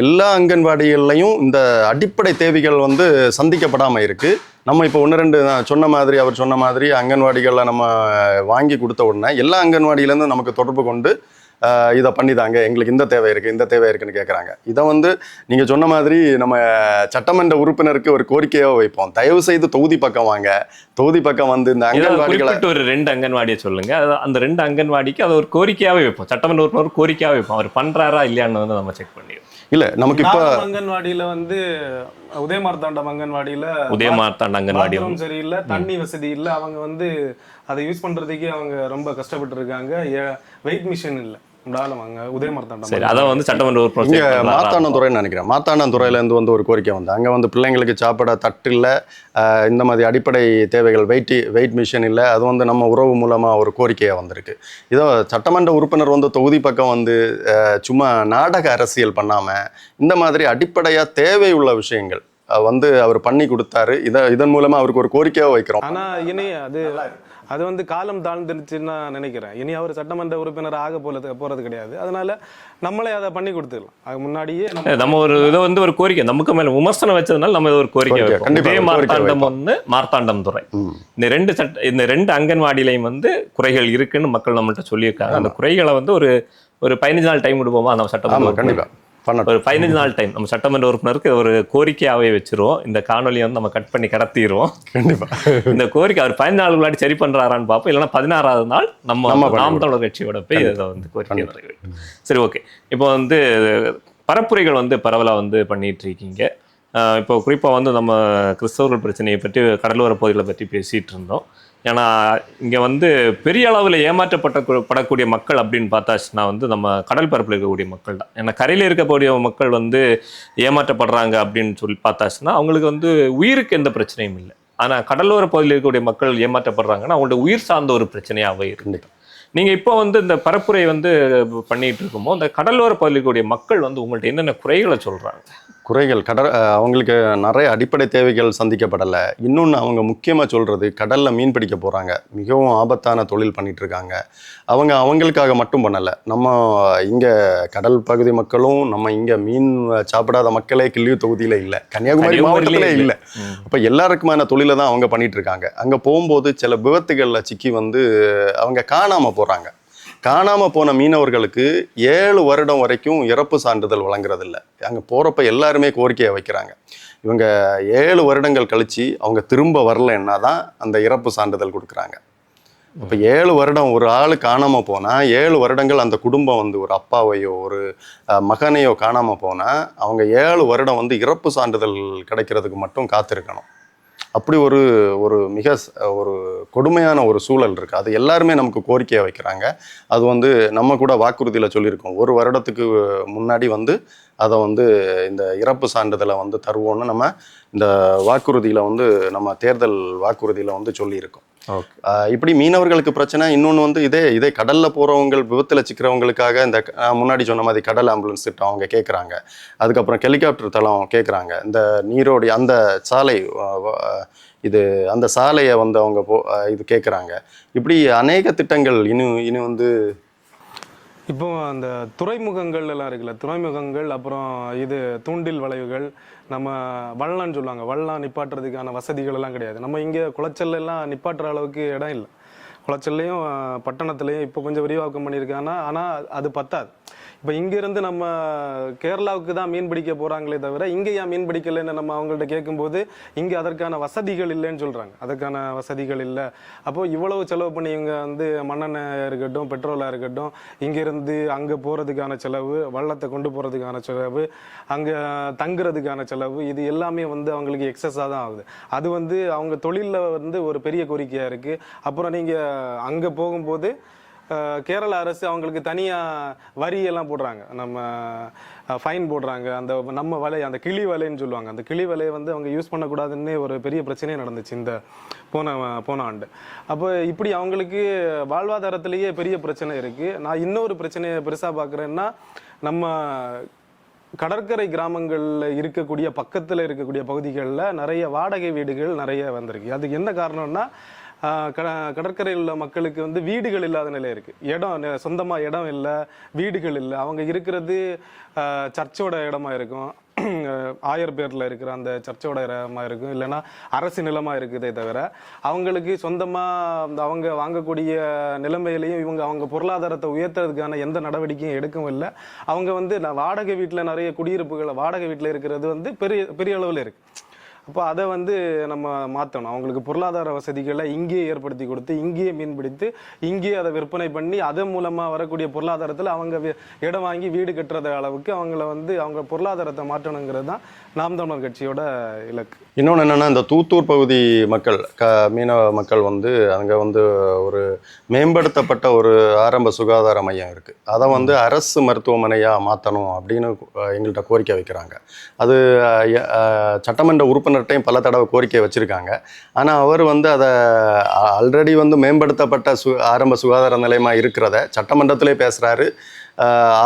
B: எல்லா அங்கன்வாடிகள்லையும் இந்த அடிப்படை தேவைகள் வந்து சந்திக்கப்படாம இருக்கு. நம்ம இப்போ 1-2 அவர் சொன்ன மாதிரி அங்கன்வாடிகளில் நம்ம வாங்கி கொடுத்த உடனே எல்லா அங்கன்வாடியிலேருந்து நமக்கு தொடர்பு கொண்டு இதை பண்ணிதாங்க, எங்களுக்கு இந்த தேவை இருக்குன்னு கேட்குறாங்க. இதை வந்து நீங்கள் சொன்ன மாதிரி நம்ம சட்டமன்ற உறுப்பினருக்கு ஒரு கோரிக்கையாக வைப்போம், தயவு செய்து தொகுதி பக்கம் வாங்க, தொகுதி பக்கம் வந்து இந்த அங்கன்வாடிகளை
A: ஒரு 2 அங்கன்வாடியை சொல்லுங்க, அந்த 2 அங்கன்வாடிக்கு அதை ஒரு கோரிக்கையாகவே வைப்போம், சட்டமன்ற உறுப்பினர் கோரிக்கையாகவே வைப்போம், அவர் பண்றாரா இல்லையான்னு வந்து நம்ம செக் பண்ணிடுவோம்.
B: இல்ல நமக்கு இப்ப
C: அங்கன்வாடியில வந்து உதயமார்த்தாண்டம்
A: அங்கன்வாடி
C: சரியில்லை, தண்ணி வசதி இல்லை, அவங்க வந்து அதை யூஸ் பண்றதுக்கே அவங்க ரொம்ப கஷ்டப்பட்டு இருக்காங்க. வெயிட் மிஷின் இல்லை
B: சட்டமன்ற உறுப்பினர் மாத்தாண்டத்துறைன்னு நினைக்கிறேன். மாத்தாண்டத்துறையில இருந்து வந்து ஒரு கோரிக்கை வந்து அங்க வந்து பிள்ளைங்களுக்கு சாப்பிட தட்டு இல்லை, இந்த மாதிரி அடிப்படை தேவைகள் வெயிட் மிஷின் இல்லை, அது வந்து நம்ம உறவு மூலமா ஒரு கோரிக்கையா வந்திருக்கு. இதோ சட்டமன்ற உறுப்பினர் வந்து தொகுதி பக்கம் வந்து சும்மா நாடக அரசியல் பண்ணாம இந்த மாதிரி அடிப்படையா தேவை உள்ள விஷயங்கள் வந்து அவர் பண்ணி கொடுத்தாரு. இதன் மூலமா அவருக்கு ஒரு கோரிக்கையாக வைக்கிறோம்.
C: ஆனா இனி அது வந்து காலம் தாழ்ந்துருச்சுன்னு நான் நினைக்கிறேன். இனி அவர் சட்டமன்ற உறுப்பினர் ஆக போறது கிடையாது. அதனால நம்மளே அதை பண்ணி கொடுத்துடலாம். அது முன்னாடியே
A: நம்ம ஒரு இதை வந்து ஒரு கோரிக்கை நமக்கு மேல விமர்சனம் வச்சதுனால நம்ம ஒரு கோரிக்கை மார்த்தாண்டம் துறை இந்த 2 அங்கன்வாடியிலையும் வந்து குறைகள் இருக்குன்னு மக்கள் நம்மள்ட்ட சொல்லியிருக்காங்க. அந்த குறைகளை வந்து ஒரு 15 நாள் டைம் விடுவோமா நம்ம சட்டமன்ற
B: கண்டிப்பா
A: ஒரு 15 நாள் டைம் நம்ம சட்டமன்ற உறுப்பினருக்கு ஒரு கோரிக்கையாவே வச்சிருவோம். இந்த காணொலியை வந்து நம்ம கட் பண்ணி கடத்திடுவோம்.
B: கண்டிப்பா
A: இந்த கோரிக்கை அவர் 15 நாள் முன்னாடி சரி பண்றாரான்னு பார்ப்போம். இல்லைன்னா 16வது நாள் நம்ம நாம் தமிழர் கட்சியோட போய் இதை வந்து கோரிக்கை. சரி, ஓகே. இப்போ வந்து பரப்புரைகள் வந்து பரவலாக வந்து பண்ணிட்டு இருக்கீங்க. இப்போ குறிப்பாக வந்து நம்ம கிறிஸ்தவர்கள் பிரச்சனையை பற்றி, கடலோர பகுதிகளை பற்றி பேசிகிட்டு இருந்தோம். ஏன்னா இங்கே வந்து பெரிய அளவில் ஏமாற்றப்படக்கூடிய மக்கள் அப்படின்னு பார்த்தாச்சுன்னா வந்து நம்ம கடல் பரப்பில் இருக்கக்கூடிய மக்கள் தான். ஏன்னா கரையில் இருக்கக்கூடிய மக்கள் வந்து ஏமாற்றப்படுறாங்க அப்படின்னு சொல்லி பார்த்தாச்சுன்னா அவங்களுக்கு வந்து உயிருக்கு எந்த பிரச்சனையும் இல்லை. ஆனால் கடலோர பகுதியில் இருக்கக்கூடிய மக்கள் ஏமாற்றப்படுறாங்கன்னா அவங்களோட உயிர் சார்ந்த ஒரு பிரச்சனையாகவே இருக்கு. நீங்க இப்போ வந்து இந்த பரப்புரை வந்து பண்ணிட்டு இருக்கும்போது இந்த கடலோர பகுதியில் கூடிய மக்கள் வந்து உங்கள்ட்ட என்னென்ன குறைகளை சொல்றாங்க?
B: குறைகள் அவங்களுக்கு நிறைய அடிப்படை தேவைகள் சந்திக்கப்படலை. இன்னொன்று அவங்க முக்கியமாக சொல்கிறது, கடலில் மீன் பிடிக்க போகிறாங்க, மிகவும் ஆபத்தான தொழில் பண்ணிட்டு இருக்காங்க. அவங்களுக்காக மட்டும் பண்ணலை, நம்ம இங்கே கடல் பகுதி மக்களும் நம்ம இங்கே மீன் சாப்பிடாத மக்களே கிள்ளியூர் தொகுதியில் இல்லை, கன்னியாகுமரி மாவட்டத்திலே இல்லை. அப்போ எல்லாருக்குமான தொழிலை தான் அவங்க பண்ணிட்டு இருக்காங்க. அங்கே போகும்போது சில விபத்துகளில் சிக்கி வந்து அவங்க காணாமல் போகிறாங்க. காணாமல் போன மீனவர்களுக்கு 7 வருடம் வரைக்கும் இறப்பு சான்றிதழ் வழங்குறதில்ல. அங்கே போகிறப்ப எல்லாருமே கோரிக்கையை வைக்கிறாங்க. இவங்க 7 வருடங்கள் கழித்து அவங்க திரும்ப வரலைன்னா தான் அந்த இறப்பு சான்றிதழ் கொடுக்குறாங்க. இப்போ 7 வருடம் ஒரு ஆள் காணாமல் போனால் 7 வருடங்கள் அந்த குடும்பம் வந்து ஒரு அப்பாவையோ ஒரு மகனையோ காணாமல் போனால் அவங்க 7 வருடம் வந்து இறப்பு சான்றிதழ் கிடைக்கிறதுக்கு மட்டும் காத்திருக்கணும். அப்படி ஒரு மிக ஒரு கொடுமையான ஒரு சூழல் இருக்குது. அது எல்லாருமே நமக்கு கோரிக்கையை வைக்கிறாங்க. அது வந்து நம்ம கூட வாக்குறுதியில் சொல்லியிருக்கோம், 1 வருடத்துக்கு முன்னாடி வந்து அதை வந்து இந்த இறப்பு சான்றிதழை வந்து தருவோம்னு நம்ம இந்த வாக்குறுதியில் வந்து நம்ம தேர்தல் வாக்குறுதியில் வந்து சொல்லியிருக்கோம். இப்படி மீனவர்களுக்கு பிரச்சனை. இன்னொன்று வந்து இதே கடலில் போகிறவங்க விபத்தில் சிக்கிறவங்களுக்காக இந்த முன்னாடி சொன்ன மாதிரி கடல் ஆம்புலன்ஸ் திட்டம் அவங்க கேட்குறாங்க. அதுக்கப்புறம் ஹெலிகாப்டர் தளம் கேட்குறாங்க. இந்த நீரோடி அந்த சாலை அந்த சாலையை வந்து அவங்க இது கேட்குறாங்க. இப்படி அநேக திட்டங்கள் இனி வந்து
C: இப்போ அந்த துறைமுகங்கள் எல்லாம் இருக்குல்ல, துறைமுகங்கள், அப்புறம் இது தூண்டில் வளைவுகள், நம்ம வள்ளம்னு சொல்லுவாங்க, வள்ளம் நிப்பாட்டுறதுக்கான வசதிகள் எல்லாம் கிடையாது. நம்ம இங்கே குளச்சல்ல எல்லாம் நிப்பாட்டுற அளவுக்கு இடம் இல்லை. குளச்சல்லையும் பட்டணத்துலையும் இப்போ கொஞ்சம் விரிவாக்கம் பண்ணியிருக்காங்க, ஆனால் அது பத்தாது. இப்போ இங்கேருந்து நம்ம கேரளாவுக்கு தான் மீன் பிடிக்க போகிறாங்களே தவிர இங்கே ஏன் மீன் பிடிக்கலைன்னு நம்ம அவங்கள்ட்ட கேட்கும்போது இங்கே அதற்கான வசதிகள் இல்லைன்னு சொல்கிறாங்க. அதற்கான வசதிகள் இல்லை. அப்போது இவ்வளவு செலவு பண்ணி இவங்க வந்து மண்ணெண்ணெய் இருக்கட்டும், பெட்ரோலாக இருக்கட்டும், இங்கேருந்து அங்கே போகிறதுக்கான செலவு, வள்ளத்தை கொண்டு போகிறதுக்கான செலவு, அங்கே தங்குறதுக்கான செலவு, இது எல்லாமே வந்து அவங்களுக்கு எக்ஸஸாக தான் ஆகுது. அது வந்து அவங்க தொழிலில் வந்து ஒரு பெரிய கோரிக்கையாக இருக்குது. அப்புறம் நீங்கள் அங்கே போகும்போது கேரள அரசு அவங்களுக்கு தனியாக வரியெல்லாம் போடுறாங்க, நம்ம ஃபைன் போடுறாங்க. அந்த நம்ம வலை, அந்த கிளி வலைன்னு சொல்லுவாங்க, அந்த கிளி வலையை வந்து அவங்க யூஸ் பண்ணக்கூடாதுன்னு ஒரு பெரிய பிரச்சனையே நடந்துச்சு இந்த போன ஆண்டு. அப்போ இப்படி அவங்களுக்கு வாழ்வாதாரத்திலேயே பெரிய பிரச்சனை இருக்குது. நான் இன்னொரு பிரச்சனையை பெருசாக பார்க்குறேன்னா, நம்ம கடற்கரை கிராமங்களில் இருக்கக்கூடிய பக்கத்தில் இருக்கக்கூடிய பகுதிகளில் நிறைய வாடகை வீடுகள் நிறைய வந்திருக்கு. அதுக்கு என்ன காரணம்னா, கடற்கரையில் உள்ள மக்களுக்கு வந்து வீடுகள் இல்லாத நிலை இருக்குது. இடம் சொந்தமாக இடம் இல்லை, வீடுகள் இல்லை. அவங்க இருக்கிறது சர்ச்சோட இடமா இருக்கும், 1000 பேரில் இருக்கிற அந்த சர்ச்சோட இடமா இருக்கும், இல்லைன்னா அரசு நிலமாக இருக்குதே தவிர அவங்களுக்கு சொந்தமாக அவங்க வாங்கக்கூடிய நிலைமையிலையும் அவங்க பொருளாதாரத்தை உயர்த்துறதுக்கான எந்த நடவடிக்கையும் எடுக்கவும் இல்லை. அவங்க வந்து வாடகை வீட்டில் நிறைய குடியிருப்புகள் வாடகை வீட்டில் இருக்கிறது வந்து பெரிய அளவில் இருக்குது. அப்போ அதை வந்து நம்ம மாற்றணும். அவங்களுக்கு பொருளாதார வசதிகளை இங்கேயே ஏற்படுத்தி கொடுத்து, இங்கேயே மீன் பிடித்து, இங்கேயே அதை விற்பனை பண்ணி அதன் மூலமாக வரக்கூடிய பொருளாதாரத்தில் அவங்க இடம் வாங்கி வீடு கட்டுறது அளவுக்கு அவங்க பொருளாதாரத்தை மாற்றணுங்கிறது தான் நாம் தமிழர் கட்சியோட இலக்கு.
B: இன்னொன்று என்னென்னா, இந்த தூத்தூர் பகுதி மக்கள் மீனவ மக்கள் வந்து அங்கே வந்து ஒரு மேம்படுத்தப்பட்ட ஒரு ஆரம்ப சுகாதார மையம் இருக்குது. அதை வந்து அரசு மருத்துவமனையாக மாற்றணும் அப்படின்னு எங்கள்கிட்ட கோரிக்கை வைக்கிறாங்க. அது சட்டமன்ற உறுப்பினர்கிட்டையும் பல தடவை கோரிக்கை வச்சுருக்காங்க. ஆனால் அவர் வந்து அதை ஆல்ரெடி வந்து மேம்படுத்தப்பட்ட ஆரம்ப சுகாதார நிலையமாக இருக்கிறத சட்டமன்றத்திலே பேசுகிறாரு.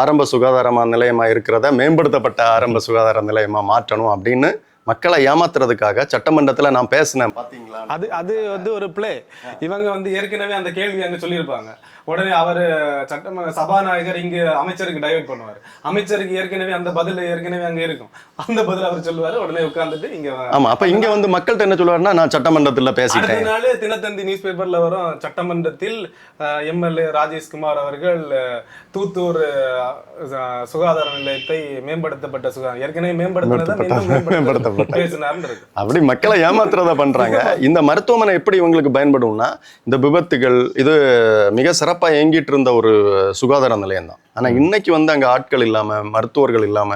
B: ஆரம்ப சுகாதார நிலையமாக இருக்கிறத மேம்படுத்தப்பட்ட ஆரம்ப சுகாதார நிலையமாக மாற்றணும் அப்படின்னு மக்களை ஏமாத்துறதுக்காக சட்டமன்றத்தில் நான் பேசினேன். பார்த்தீங்களா,
C: அது வந்து ஒரு பிளே. இவங்க வந்து ஏற்கனவே அந்த கேள்வி அங்கே சொல்லியிருப்பாங்க. உடனே அவர் சபாநாயகர் இங்கே அமைச்சருக்கு டைவர்ட் பண்ணுவார். அமைச்சருக்கு ஏற்கனவே அந்த பதில் ஏற்கனவே அங்கே இருக்கும். அந்த பதில் அவர் சொல்லுவார். உடனே உட்கார்ந்துட்டு இங்கே
B: ஆமாம். அப்போ இங்கே வந்து மக்கள்கிட்ட என்ன சொல்லுவாருன்னா, நான் சட்டமன்றத்தில் பேசிட்டேன்.
C: அதனால தினத்தந்தி நியூஸ் பேப்பரில் வரும், சட்டமன்றத்தில் எம்எல்ஏ ராஜேஷ்குமார் அவர்கள் தூத்தூர் சுகாதார நிலையத்தை மேம்படுத்தப்பட்ட ஏற்கனவே மேம்படுத்த
B: அப்படி மக்களை ஏமாத்துறத பண்றாங்க. இந்த மருத்துவமனை எப்படி இவங்களுக்கு பயன்படும்னா, இந்த விபத்துகள் இது மிக சிறப்பா இயங்கிட்டு இருந்த ஒரு சுகாதார நிலையம் தான். ஆனா இன்னைக்கு வந்து அங்க ஆட்கள் இல்லாம, மருத்துவர்கள் இல்லாம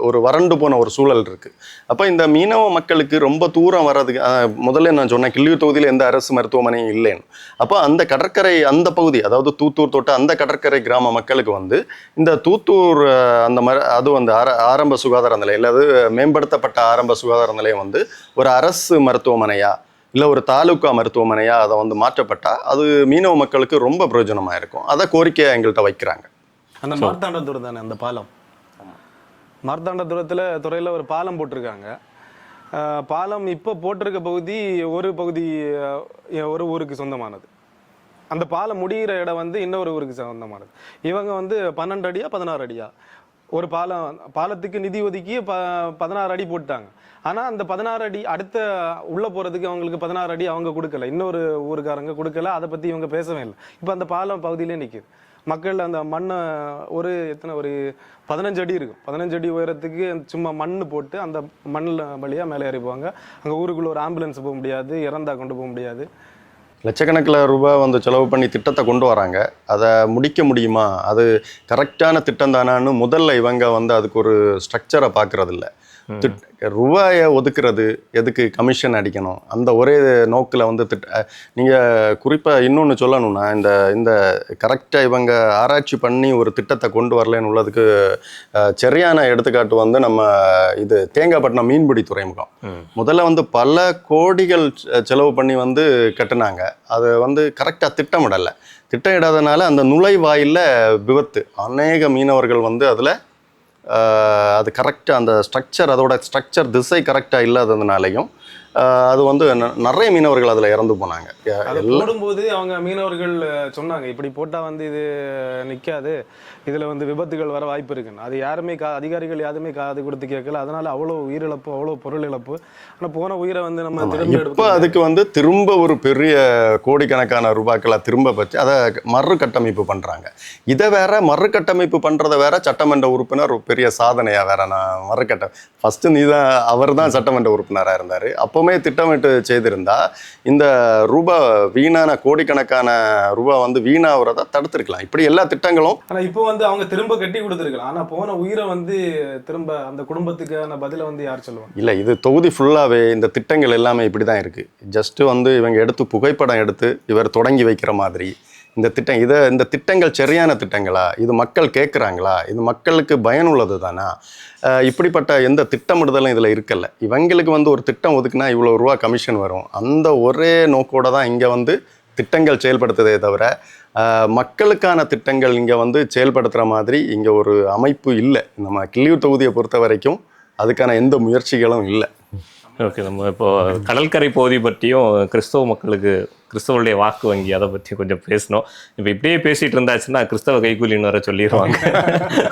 B: ஒரு வறண்டு போன ஒரு சூழல் இருக்கு. அப்ப இந்த மீனவ மக்களுக்கு ரொம்ப தூரம் வர்றதுக்கு, முதல்ல நான் சொன்னேன் கிள்ளியூர் தொகுதியில் எந்த அரசு மருத்துவமனையும் இல்லைன்னு. அப்போ அந்த கடற்கரை அந்த பகுதி, அதாவது தூத்தூர் தொட்ட அந்த கடற்கரை கிராம மக்களுக்கு வந்து இந்த தூத்தூர் அது வந்து ஆரம்ப சுகாதார நிலையம், அல்லது மேம்படுத்தப்பட்ட ஆரம்ப சுகாதார நிலையம் வந்து ஒரு அரசு மருத்துவமனையா இல்லை ஒரு தாலுக்கா மருத்துவமனையாக அதை வந்து மாற்றப்பட்டால் அது மீனவ மக்களுக்கு ரொம்ப பிரயோஜனமாக இருக்கும். அதை கோரிக்கையை எங்கள்கிட்ட வைக்கிறாங்க.
C: அந்த மார்த்தாண்டத்துறை தானே அந்த பாலம்? மார்த்தாண்டத்துறத்தில் துறையில் ஒரு பாலம் போட்டிருக்காங்க. பாலம் இப்போ போட்டிருக்க பகுதி ஒரு ஊருக்கு சொந்தமானது. அந்த பாலம் முடிகிற இடம் வந்து இன்னொரு ஊருக்கு சொந்தமானது. இவங்க வந்து 12 அடியா 16 அடியா ஒரு பாலத்துக்கு நிதி ஒதுக்கி 16 அடி போட்டாங்க. ஆனால் அந்த 16 அடி அடுத்த உள்ளே போகிறதுக்கு அவங்களுக்கு 16 அடி அவங்க கொடுக்கல, இன்னொரு ஊருக்காரங்க கொடுக்கல. அதை பற்றி இவங்க பேசவே இல்லை. இப்போ அந்த பாலம் பகுதியிலே நிற்கிது. மக்கள் அந்த மண்ணை ஒரு 15 அடி இருக்கும், 15 அடி உயரத்துக்கு சும்மா மண் போட்டு அந்த மண்ணில் வழியாக மேலே ஏறி போவாங்க. அங்கே ஊருக்குள்ளே ஒரு ஆம்புலன்ஸ் போக முடியாது, இறந்தா கொண்டு போக முடியாது.
B: லட்சக்கணக்கில் ரூபாய் வந்து செலவு பண்ணி திட்டத்தை கொண்டு வராங்க. அதை முடிக்க முடியுமா, அது கரெக்டான திட்டம் தானான்னு முதல்ல இவங்க வந்து அதுக்கு ஒரு ஸ்ட்ரக்சரை பார்க்கறதில்ல. ரூபாயை ஒதுக்குறது எதுக்கு, கமிஷன் அடிக்கணும், அந்த ஒரே நோக்கில் வந்து நீங்கள் குறிப்பாக இன்னொன்று சொல்லணும்னா, இந்த கரெக்டாக இவங்க ஆராய்ச்சி பண்ணி ஒரு திட்டத்தை கொண்டு வரலன்னு உள்ளதுக்கு சரியான எடுத்துக்காட்டு வந்து நம்ம இது தேங்காய்பட்டினம் மீன்பிடி துறைமுகம். முதல்ல வந்து பல கோடிகள் செலவு பண்ணி வந்து கட்டினாங்க. அது வந்து கரெக்டாக திட்டமிடாதனால அந்த நுழைவாயில விபத்து, அநேக மீனவர்கள் வந்து அதில் அது கரெக்டாக அந்த அதோட ஸ்ட்ரக்சர் திசை கரெக்டாக இல்லாததுனாலையும் அது வந்து நிறைய மீனவர்கள் அதில் இறந்து போனாங்க.
C: போடும்போது அவங்க மீனவர்கள் சொன்னாங்க, இப்படி போட்டால் வந்து இது நிற்காது, இதில் வந்து விபத்துகள் வர வாய்ப்பு இருக்குன்னு. அது யாருமே அதிகாரிகள் யாருமே காது கொடுத்து கேட்கல. அதனால அவ்வளோ உயிரிழப்பு, அவ்வளோ பொருள் இழப்பு. ஆனால் போன உயிரை வந்து நம்ம
B: இப்போ அதுக்கு வந்து திரும்ப ஒரு பெரிய கோடிக்கணக்கான ரூபாய்களை திரும்ப வச்சு அதை மறுகட்டமைப்பு பண்ணுறாங்க. இதை வேற மறுகட்டமைப்பு பண்ணுறதை வேற சட்டமன்ற உறுப்பினர் பெரிய சாதனையாக வேற. நான் ஃபர்ஸ்ட் அவர் தான் சட்டமன்ற உறுப்பினராக இருந்தார். அப்போவுமே திட்டமிட்டு செய்திருந்தா இந்த வீணான கோடிக்கணக்கான ரூபாய் வந்து வீணாகிறத தடுத்திருக்கலாம். இப்படி எல்லா திட்டங்களும்.
C: ஆனால் இப்போ வந்து அவங்க திரும்ப கட்டி கொடுத்துருக்கலாம். ஆனால் போன உயிரை வந்து திரும்ப அந்த குடும்பத்துக்கான பதிலை வந்து யார் சொல்லுவாங்க?
B: இல்லை, இது தொகுதி ஃபுல்லாகவே இந்த திட்டங்கள் எல்லாமே இப்படி தான் இருக்குது. ஜஸ்ட்டு வந்து இவங்க எடுத்து புகைப்படம் எடுத்து இவர் தொடங்கி வைக்கிற மாதிரி இந்த திட்டங்கள் சரியான திட்டங்களா, இது மக்கள் கேட்குறாங்களா, இது மக்களுக்கு பயனுள்ளது தானா, இப்படிப்பட்ட எந்த திட்டமிடுதலும் இதில் இருக்கல. இவங்களுக்கு வந்து ஒரு திட்டம் ஒதுக்குனா இவ்வளோ ரூபா கமிஷன் வரும், அந்த ஒரே நோக்கோடு தான் இங்கே வந்து திட்டங்கள் செயல்படுத்துதே தவிர மக்களுக்கான திட்டங்கள் இங்கே வந்து செயல்படுத்துகிற மாதிரி இங்கே ஒரு அமைப்பு இல்லை. நம்ம கிள்ளியூர் தொகுதியை பொறுத்த வரைக்கும் அதுக்கான எந்த முயற்சிகளும் இல்லை.
A: ஓகே, நம்ம இப்போது கடற்கரை பகுதி பற்றியும் கிறிஸ்தவ மக்களுக்கு கிறிஸ்தவருடைய வாக்கு வங்கி அதை பற்றி கொஞ்சம் பேசணும். இப்போ இப்படியே பேசிகிட்டு இருந்தாச்சுன்னா கிறிஸ்தவ கைக்கூலின்னு வர சொல்லிடுவாங்க.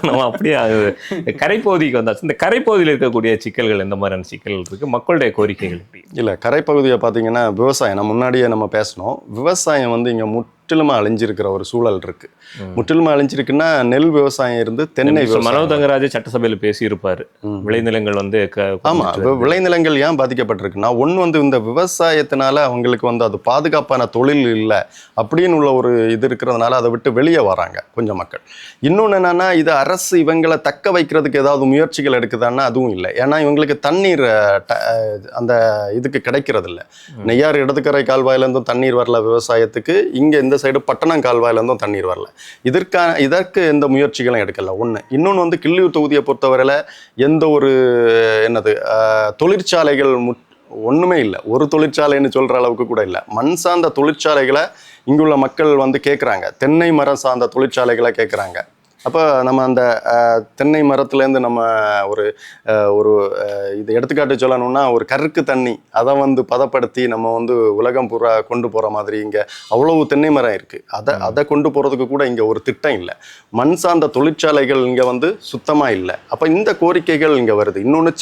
A: நம்ம அப்படியே கரைப்பகுதிக்கு வந்தாச்சு. இந்த கரைப்பகுதியில் இருக்கக்கூடிய சிக்கல்கள் எந்த மாதிரியான சிக்கல்கள் இருக்குது, மக்களுடைய கோரிக்கைகள் எப்படி?
B: இல்லை, கரைப்பகுதியை பார்த்தீங்கன்னா விவசாயம், நம்ம முன்னாடியே நம்ம பேசணும். விவசாயம் வந்து இங்கே முற்றிலுமா அழிஞ்சிருக்கிற ஒரு சூழல் இருக்குது. முற்றிலுமா அழிஞ்சிருக்குன்னா நெல் விவசாயம் இருந்து தென்னை விவசாயம்.
A: மனோ தங்கராஜ் சட்டசபையில் பேசியிருப்பார், விளைநிலங்கள் வந்து
B: ஆமாம், விளைநிலங்கள் ஏன் பாதிக்கப்பட்டிருக்குன்னா, ஒன்று வந்து இந்த விவசாயத்தினால அவங்களுக்கு வந்து அது பாதுகாப்பான தொழில் இல்லை அப்படின்னு உள்ள ஒரு இது இருக்கிறதுனால அதை விட்டு வெளியே வராங்க கொஞ்சம் மக்கள். இன்னொன்று என்னன்னா, இது அரசு இவங்களை தக்க வைக்கிறதுக்கு ஏதாவது முயற்சிகள் எடுக்குதான்னா அதுவும் இல்லை. ஏன்னா இவங்களுக்கு தண்ணீர் அந்த இதுக்கு கிடைக்கிறது இல்லை. நெய்யார் இடதுக்கரை கால்வாயிலேருந்தும் தண்ணீர் வரல விவசாயத்துக்கு, இங்கே இந்த சைடு பட்டணம் கால்வாயிலேருந்தும் தண்ணீர் வரல. இதற்கு எந்த முயற்சிகளும் எடுக்கல. ஒன்று. இன்னொன்று வந்து கிள்ளியூர் தொகுதியை பொறுத்தவரையில் எந்த ஒரு தொழிற்சாலைகள் ஒன்றுமே இல்லை. ஒரு தொழிற்சாலைன்னு சொல்கிற அளவுக்கு கூட இல்லை. மண் சார்ந்த தொழிற்சாலைகளை இங்குள்ள மக்கள் வந்து கேட்குறாங்க, தென்னை மரம் சார்ந்த தொழிற்சாலைகளை கேட்குறாங்க. அப்போ நம்ம அந்த தென்னை மரத்துலேருந்து நம்ம ஒரு இது எடுத்துக்காட்டு சொல்லணும்னா, ஒரு கருக்கு தண்ணி அதை வந்து பதப்படுத்தி நம்ம வந்து உலகம் பூரா கொண்டு போகிற மாதிரி இங்கே அவ்வளவு தென்னை மரம் இருக்குது. அதை கொண்டு போகிறதுக்கு கூட இங்கே ஒரு திட்டம் இல்லை. மண் சார்ந்த தொழிற்சாலைகள் இங்கே வந்து சுத்தமாக இல்லை. அப்போ இந்த கோரிக்கைகள் இங்கே வருது. இன்னொன்று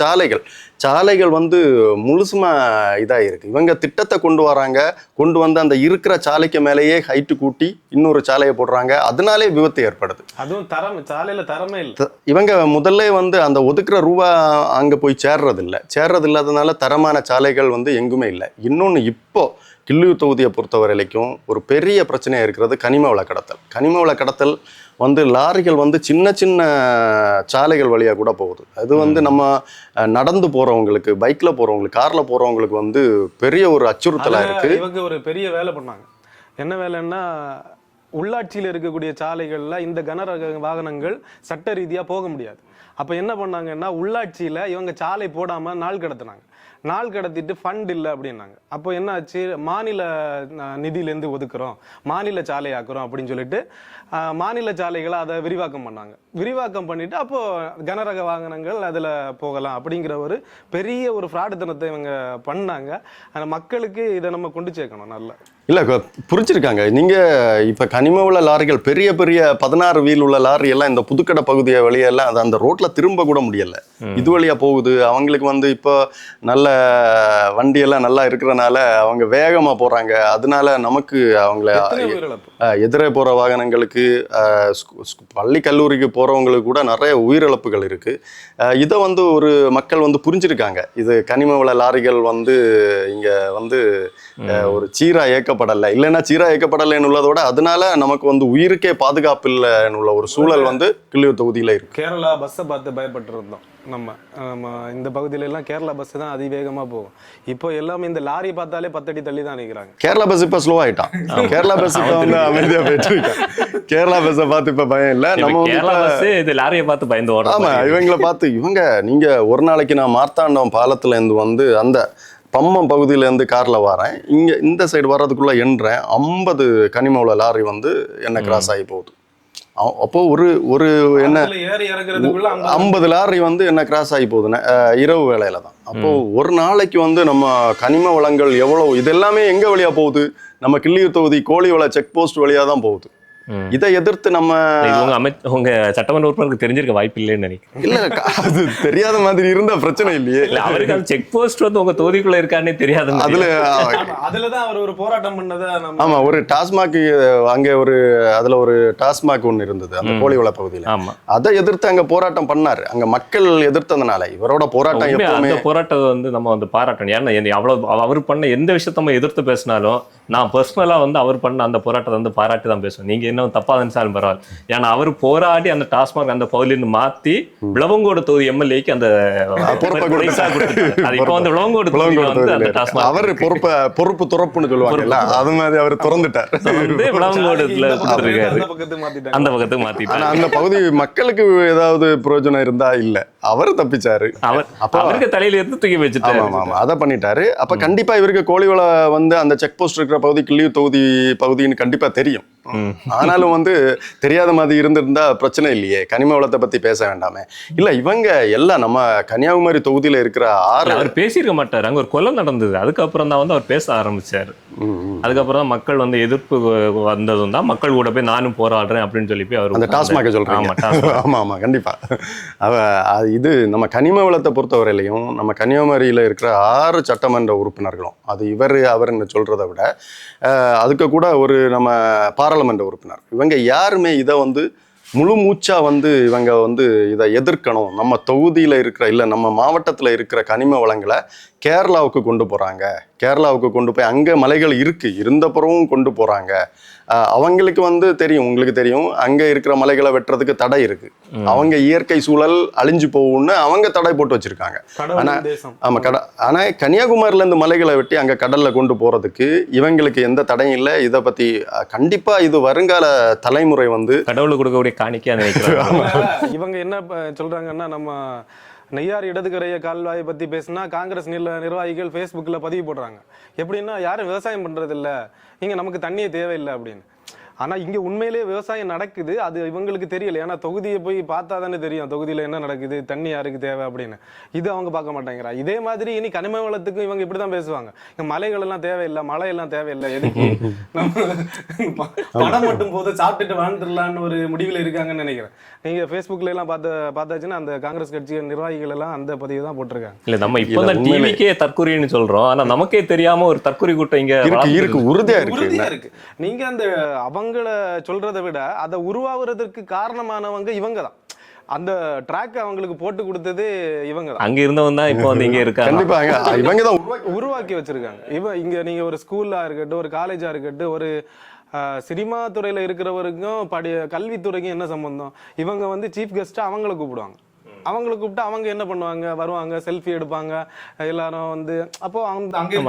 B: சாலைகள் வந்து முழுசுமாக இதாக இருக்குது. இவங்க திட்டத்தை கொண்டு வராங்க, கொண்டு வந்து அந்த இருக்கிற சாலைக்கு மேலேயே ஹைட்டு கூட்டி இன்னொரு சாலையை போடுறாங்க. அதனாலே விபத்து ஏற்படுது.
C: அதுவும் சாலையில் தரமே இல்லை.
B: இவங்க முதல்ல வந்து அந்த ஒதுக்குற ரூபா அங்கே போய் சேர்றது இல்லாததுனால தரமான சாலைகள் வந்து எங்குமே இல்லை. இன்னொன்று, இப்போ கிள்ளியூர் தொகுதியை பொறுத்த வரைக்கும் ஒரு பெரிய பிரச்சனையாக இருக்கிறது கனிம வள கடத்தல் வந்து லாரிகள் வந்து சின்ன சின்ன சாலைகள் வழியாக கூட போகுது. அது வந்து நம்ம நடந்து போகிறவங்களுக்கு, பைக்கில் போகிறவங்களுக்கு, காரில் போகிறவங்களுக்கு வந்து பெரிய ஒரு அச்சுறுத்தலாக இருக்குது.
C: இவங்க ஒரு பெரிய வேலை பண்ணாங்க. என்ன வேலைன்னா, உள்ளாட்சியில் இருக்கக்கூடிய சாலைகளில் இந்த கனரக வாகனங்கள் சட்ட ரீதியாக போக முடியாது. அப்போ என்ன பண்ணாங்கன்னா, உள்ளாட்சியில் இவங்க சாலை போடாமல் நாள் கடத்தினாங்க. நாள் கடத்திட்டு ஃபண்ட் இல்லை அப்படின்னாங்க. அப்போ என்ன ஆச்சு, மாநில நிதியிலேருந்து ஒதுக்குறோம், மாநில சாலையாக்குறோம் அப்படின்னு சொல்லிட்டு மாநில சாலைகளை அதை விரிவாக்கம் பண்ணாங்க. விரிவாக்கம் பண்ணிட்டு அப்போ கனரக வாகனங்கள் அதில் போகலாம் அப்படிங்கிற ஒரு பெரிய ஒரு ஃப்ராடுத்தனத்தை இவங்க பண்ணாங்க. ஆனால் மக்களுக்கு இதை நம்ம கொண்டு சேர்க்கணும். நல்லா
B: இல்லை புரிச்சிருக்காங்க. நீங்கள் இப்போ கனிம உள்ள லாரிகள் பெரிய பெரிய 16 வீல் உள்ள லாரி எல்லாம் இந்த புதுக்கடை பகுதியை வழியெல்லாம் அது அந்த ரோட்டில் திரும்ப கூட முடியலை. இது வழியாக போகுது. அவங்களுக்கு வந்து இப்போ நல்ல வண்டியெல்லாம் நல்லா இருக்கிறனால அவங்க வேகமாக போகிறாங்க. அதனால நமக்கு அவங்கள எதிரே போகிற வாகனங்களுக்கு பள்ளி கல்லூரிக்கு போகிறவங்களுக்கு கூட நிறைய உயிரிழப்புகள் இருக்குது. இதை வந்து ஒரு மக்கள் வந்து புரிஞ்சிருக்காங்க. இது கனிம வள லாரிகள் வந்து இங்கே வந்து ஒரு சீரா இயக்கப்படலை, இல்லைன்னா சீரா இயக்கப்படலைன்னு உள்ளதோட அதனால நமக்கு வந்து உயிருக்கே பாதுகாப்பு இல்லைன்னு உள்ள ஒரு சூழல் வந்து கிள்ளியூர் தொகுதியில் இருக்கு.
C: கேரளா பஸ்ஸை பார்த்து பயப்பட்டு இருந்தோம். நம்ம இந்த பகுதியில எல்லாம் கேரளா பஸ் தான் அதிவேகமா போகும். இப்போ எல்லாமே இந்த லாரி பார்த்தாலே 10 அடி தள்ளி தான் நிற்கிறாங்க.
B: கேரளா பஸ் இப்ப ஸ்லோ ஆயிட்டான். கேரளா பஸ் இப்ப வந்து அமைதியா போயிட்டு இருக்கான். கேரளா பஸ்ஸை பார்த்து இப்ப பயம் இல்லை. நம்ம
A: கேரளா பஸ் இது லாரியை பார்த்து பயந்து ஓடும்.
B: ஆமா, இவங்களை பார்த்து நீங்க ஒரு நாளைக்கு நான் மார்த்தாண்டம் பாலத்துல இருந்து வந்து அந்த பம்மம் பகுதியிலேருந்து காரில் வரேன், இங்கே இந்த சைடு வர்றதுக்குள்ளே எண்றேன் 50 கனிம உள்ள லாரி வந்து என்ன கிராஸ் ஆகி போகுது. அப்போ ஒரு என்ன 50 லாரி வந்து என்ன கிராஸ் ஆகி போகுதுன்னா இரவு வேளையில தான். அப்போ ஒரு நாளைக்கு வந்து நம்ம கனிம வளங்கள் எவ்வளவு, இது எல்லாமே எங்க வழியா போகுது? நம்ம கிள்ளியூர் தொகுதி கோழிவள செக் போஸ்ட் வழியா தான் போகுது. இதை எதிர்த்து நம்ம
A: உங்க சட்டமன்ற உறுப்பினருக்கு தெரிஞ்சிருக்க வாய்ப்பு இல்லைன்னு நினைக்கிறேன்.
B: இல்ல, அது தெரியாத மாதிரி இருந்தா பிரச்சனை இல்லையே.
A: அவருக்கு அந்த செக் போஸ்ட் வந்து உங்க தொகுதிக்குள்ள இருக்கானே தெரியாது.
C: அதுலதான் அவர் ஒரு போராட்டம் பண்ணது.
B: ஆமா, ஒரு டாஸ்மாக் அங்க அதுல ஒரு டாஸ்மாக் ஒண்ணு இருந்தது அந்த கோழிவள பகுதியில.
A: ஆமா,
B: அதை எதிர்த்து அங்க போராட்டம் பண்ணாரு. அங்க மக்கள் எதிர்த்ததுனால இவரோட போராட்டம்
A: எப்பவுமே போராட்டம் வந்து நம்ம வந்து பாராட்டணும். ஏன்னா அவ்வளவு அவர் பண்ண எந்த விஷயத்த நம்ம எதிர்த்து பேசினாலும் நான் பர்சனலா வந்து அவர் பண்ண அந்த போராட்டத்தை வந்து பாராட்டி தான் பேசுவேன். நீங்க என்ன தப்பா நினைச்சாலும் பரவாயில்ல. ஏன்னா அவர் போராடி அந்த டாஸ்மாக் அந்த பகுதியிலிருந்து மாத்தி விளவங்கோடு தொகுதி எம்எல்ஏக்கு அந்த
B: அவர் பொறுப்பு துறப்புன்னு சொல்லுவாங்க, அது மாதிரி அவர் திறந்துட்டார்.
A: விளவங்கோடுல அந்த பக்கத்துக்கு மாத்திட்டார்.
B: அந்த பகுதி மக்களுக்கு ஏதாவது பிரயோஜனம் இருந்தா இல்ல, அவர் தப்பிச்சாரு.
A: அவருக்கு தலையில இருந்து தூக்கி வச்சுட்டாரு.
B: அதை பண்ணிட்டாரு. அப்ப கண்டிப்பா இவருக்கு கோழிவள வந்து அந்த செக் போஸ்ட் இருக்கிற பகுதி கிள்ளியூர் தொகுதி பகுதின்னு கண்டிப்பா தெரியும். ஆனாலும் வந்து தெரியாத மாதிரி இருந்திருந்தா பிரச்சனை இல்லையே, கனிம வளத்தை பத்தி பேச வேண்டாமே. இல்ல, இவங்க எல்லாம் நம்ம கன்னியாகுமரி தொகுதியில இருக்கிற
A: அவர் பேசியிருக்க மாட்டாரு. அங்க ஒரு கொலை நடந்தது, அதுக்கப்புறம் தான் வந்து அவர் பேச ஆரம்பிச்சாரு. அதுக்கப்புறம் தான் மக்கள் வந்து எதிர்ப்பு வந்ததும் தான் மக்கள் கூட போய் நானும் போராடுறேன் அப்படின்னு சொல்லி போய் அவர்
B: அந்த டாஸ்மாக சொல்றாங்க. ஆமா ஆமா, கண்டிப்பா. இது நம்ம கனிம வளத்தை பொறுத்தவரையிலையும் நம்ம கன்னியாகுமரியில இருக்கிற 6 சட்டமன்ற உறுப்பினர்களும், அது அவருன்னு சொல்றதை விட அதுக்கு கூட ஒரு நம்ம பாராளுமன்ற உறுப்பினர், இவங்க யாருமே இதை வந்து முழு மூச்சா வந்து இவங்க வந்து இதை எதிர்க்கணும், நம்ம தொகுதியில இருக்கிற இல்ல நம்ம மாவட்டத்துல இருக்கிற கனிம வளங்களை கேரளாவுக்கு கொண்டு போறாங்க, கேரளாவுக்கு கொண்டு போய் அங்க மலைகள் இருந்தப்புறமும் கொண்டு போறாங்க. அவங்களுக்கு வந்து தெரியும், உங்களுக்கு தெரியும், அங்க இருக்கிற மலைகளை வெட்டுறதுக்கு தடை இருக்கு. அவங்க இயற்கை சூழல் அழிஞ்சு போகும்னு அவங்க தடை போட்டு வச்சிருக்காங்க. ஆனா கன்னியாகுமரியில இருந்து மலைகளை வெட்டி அங்க கடல்ல கொண்டு போறதுக்கு இவங்களுக்கு எந்த தடையும் இல்லை. இதை பத்தி கண்டிப்பா இது வருங்கால தலைமுறை வந்து
A: கடவுளுக்கு கொடுக்கக்கூடிய காணிக்கையா நினைக்கிறாங்க.
C: இவங்க என்ன சொல்றாங்கன்னா, நம்ம நெய்யார் இடதுகரைய கால்வாயை பத்தி பேசினா காங்கிரஸ் நிர்வாகிகள் ஃபேஸ்புக்ல பதிவு போடுறாங்க. எப்படின்னா, யாரும் விவசாயம் பண்றது இல்ல, இங்க நமக்கு தண்ணியே தேவையில்லை அப்படின்னு. ஆனா இங்க உண்மையிலேயே விவசாயம் நடக்குது, அது இவங்களுக்கு தெரியல. ஏன்னா தொகுதியை போய் பார்த்தா தானே தெரியும் தொகுதியில என்ன நடக்குது, தண்ணி யாருக்கு தேவை அப்படின்னு. இது அவங்க பார்க்க மாட்டேங்கிறா. இதே மாதிரி இனி கனிம வளத்துக்கும் இவங்க இப்படிதான் பேசுவாங்க, இங்க மலைகள் எல்லாம் தேவையில்லை, மழை எல்லாம் தேவையில்லை, எதுக்கு பணம் மட்டும் போது சாப்பிட்டுட்டு வாழ்ந்துடலான்னு ஒரு முடிவில் இருக்காங்கன்னு நினைக்கிறேன். நீங்க ஃபேஸ்புக்ல எல்லாம் பார்த்தாச்சுன்னா அந்த காங்கிரஸ் கட்சி நிர்வாகிகள் எல்லாம் அந்த பதிவு தான் போட்டிருக்காங்க.
A: இல்ல, நம்ம இப்போ டிவிக்கே தற்கொலைன்னு சொல்றோம், ஆனா நமக்கே தெரியாம ஒரு தற்கொலை கூட்டம் இங்க
B: இருக்கு, உறுதியா இருக்கு.
C: நீங்க அந்த அவங்கள சொல்றதை விட அதை உருவாகுறதுக்கு காரணமானவங்க இவங்க தான். அந்த ட்ராக் அவங்களுக்கு போட்டு கொடுத்தது இவங்க தான்.
A: அங்க இருந்தவங்க தான் இப்போ வந்து இங்க இருக்காங்க.
B: கண்டிப்பா இவங்க தான்
C: உருவாக்கி வச்சிருக்காங்க. இங்க நீங்க ஒரு ஸ்கூலா இருக்கட்டும், ஒரு காலேஜா இருக்கட்டும், ஒரு சினிமா துறையில இருக்கிறவருக்கும் கல்வித்துறைக்கும் என்ன சம்பந்தம்? இவங்க வந்து சீஃப் கெஸ்டா அவங்களை கூப்பிடுவாங்க. அவங்களை கூப்பிட்டு அவங்க என்ன பண்ணுவாங்க, வருவாங்க, செல்ஃபி எடுப்பாங்க, எல்லாரும் வந்து அப்போ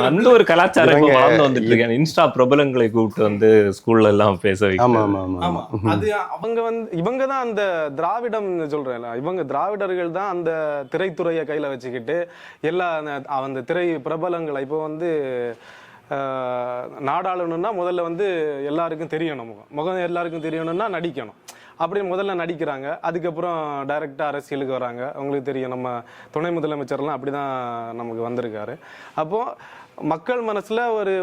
A: அந்த ஒரு கலாச்சாரம் இப்ப வளர்ந்து வந்துட்டு இருக்கு. இன்ஸ்டா பிரபலங்களை கூப்பிட்டு வந்து ஸ்கூல்ல எல்லாம் பேச
B: ஆமா
A: வைக்கிறது.
B: ஆமா ஆமா
C: ஆமா அது அவங்க வந்து இவங்க தான் அந்த திராவிடம் சொல்றேன், இவங்க திராவிடர்கள் தான் அந்த திரைத்துறையை கையில வச்சுக்கிட்டு எல்லா அந்த திரை பிரபலங்களை இப்போ வந்து நாடாளணும்னா முதல்ல வந்து எல்லாருக்கும் தெரியணும், முகம் எல்லாருக்கும் தெரியணும்னா நடிக்கணும் அப்படின்னு முதல்ல நடிக்கிறாங்க. அதுக்கப்புறம் டைரக்டா அரசியலுக்கு வராங்க. அவங்களுக்கு தெரியும் நம்ம துணை முதலமைச்சர்லாம் அப்படிதான் நமக்கு வந்திருக்காரு. அப்போ மக்கள் மனசுல ஒரு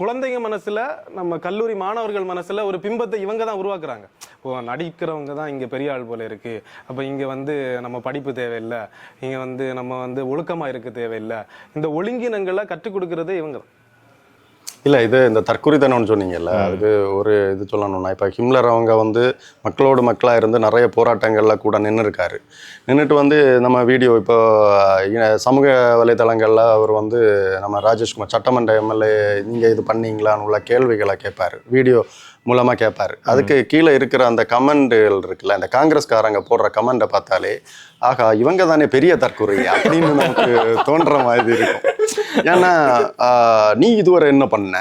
C: குழந்தைங்க மனசுல, நம்ம கல்லூரி மாணவர்கள் மனசுல ஒரு பிம்பத்தை இவங்க தான் உருவாக்குறாங்க. ஓ, நடிக்கிறவங்க தான் இங்க பெரிய ஆள் போல இருக்கு, அப்ப இங்க வந்து நம்ம படிப்பு தேவையில்லை, இங்க வந்து நம்ம வந்து ஒழுக்கமா இருக்க தேவையில்லை, இந்த ஒழுங்கினங்களை கற்றுக் கொடுக்கறதே இவங்க தான்.
B: இல்லை, இது இந்த தற்குறித்தனம்னு சொன்னீங்கல்ல, அதுக்கு ஒரு இது சொல்லணும்னா, இப்போ ஹிம்லர் அவங்க வந்து மக்களோடு மக்களாக இருந்து நிறைய போராட்டங்களில் கூட நின்றுருக்காரு. நின்றுட்டு வந்து நம்ம வீடியோ இப்போ சமூக வலைதளங்களில் அவர் வந்து நம்ம ராஜேஷ்குமார் சட்டமன்ற எம்எல்ஏ நீங்கள் இது பண்ணீங்களான்னு உள்ள கேள்விகளை கேட்பார், வீடியோ மூலமாக கேட்பார். அதுக்கு கீழே இருக்கிற அந்த கமெண்டுகள் இருக்குல்ல, இந்த காங்கிரஸ்காரங்க போடுற கமெண்டை பார்த்தாலே ஆகா இவங்க தானே பெரிய தற்கொலை அப்படின்னு நமக்கு தோன்ற மாதிரி இருக்கும். ஏன்னா நீ இதுவரை என்ன பண்ண,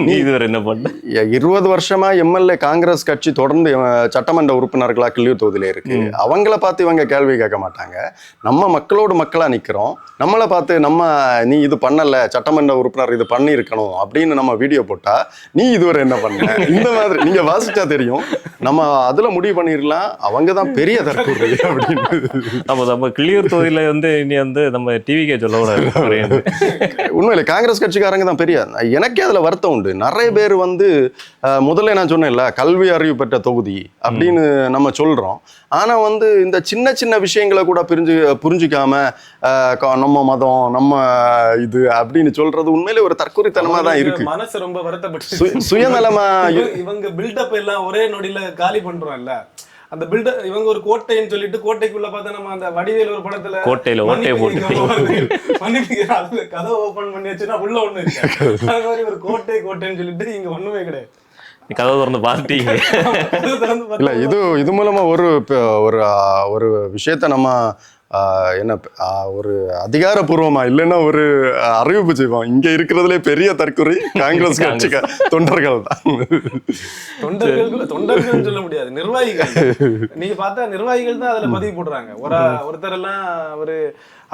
A: நீ இதுவரை என்ன பண்ண,
B: 20 வருஷமா எம்எல்ஏ காங்கிரஸ் கட்சி தொடர்ந்து சட்டமன்ற உறுப்பினர்களா கிள்ளியூர் தொகுதியில இருக்கு. அவங்கள பார்த்து இவங்க கேள்வி கேட்க மாட்டாங்க. நம்ம மக்களோடு மக்களா நிக்கிறோம், நம்மளை பார்த்து நம்ம நீ இது பண்ணல, சட்டமன்ற உறுப்பினர் இது பண்ணி இருக்கணும் அப்படின்னு நம்ம வீடியோ போட்டா நீ இதுவரை என்ன பண்ண, இந்த மாதிரி நீங்க வாசிச்சா தெரியும். நம்ம அதுல முடிவு பண்ணிடலாம் அவங்க தான் பெரிய தற்கொலை அப்படின்னு.
A: நம்ம கிள்ளியூர் தொகுதியில வந்து இனி வந்து நம்ம டிவிக்கே சொல்ல கூடாது.
B: உண்மையில காங்கிரஸ் கட்சிக்காரங்க தான் பெரிய. எனக்கே அதுல வருத்தம் உண்டு. நிறைய பேர் வந்து முதல்ல நான் சொன்னேன்ல கல்வி அறிவு பெற்ற தொகுதி அப்படின்னு நம்ம சொல்றோம். ஆனா வந்து இந்த சின்ன சின்ன விஷயங்களை கூட புரிஞ்சுக்காம நம்ம மதம் நம்ம இது அப்படின்னு சொல்றது உண்மையிலே ஒரு தற்கொலைத்தனமா தான் இருக்கு.
C: மனசு ரொம்ப வருத்தப்பட்டு
B: சுயநலமா
C: இவங்க பில்டப் எல்லாம் ஒரே நொடியில காலி பண்றோம்ல. அந்த பில்டர் இவங்க ஒரு கோட்டைன்னு சொல்லிட்டு கோட்டைக்குள்ள பார்த்தா நம்ம அந்த வடிவேல் ஒரு படத்துல
A: கோட்டையில ஓட்டையை போட்டு
C: கதை ஓபன் பண்ணி வச்சுன்னா உள்ள ஒண்ணு இருக்கு. அது மாதிரி ஒரு கோட்டைன்னு சொல்லிட்டு இங்க ஒண்ணுமே கிடையாது.
A: கதை திறந்து பார்த்துட்டீங்க.
B: இல்ல, இது மூலமா ஒரு ஒரு விஷயத்த நம்ம என்ன ஒரு அதிகாரப்பூர்வமா இல்லைன்னா ஒரு அறிவிப்பு செய்வோம். இங்க இருக்கிறதுலே பெரிய தற்கொலை காங்கிரஸ் கட்சி தொண்டர்கள் தான்.
C: தொண்டர்கள் சொல்ல முடியாது, நிர்வாகிகள். நீங்க பார்த்தா நிர்வாகிகள் தான் அதுல பதிவு போடுறாங்க. ஒருத்தர் எல்லாம்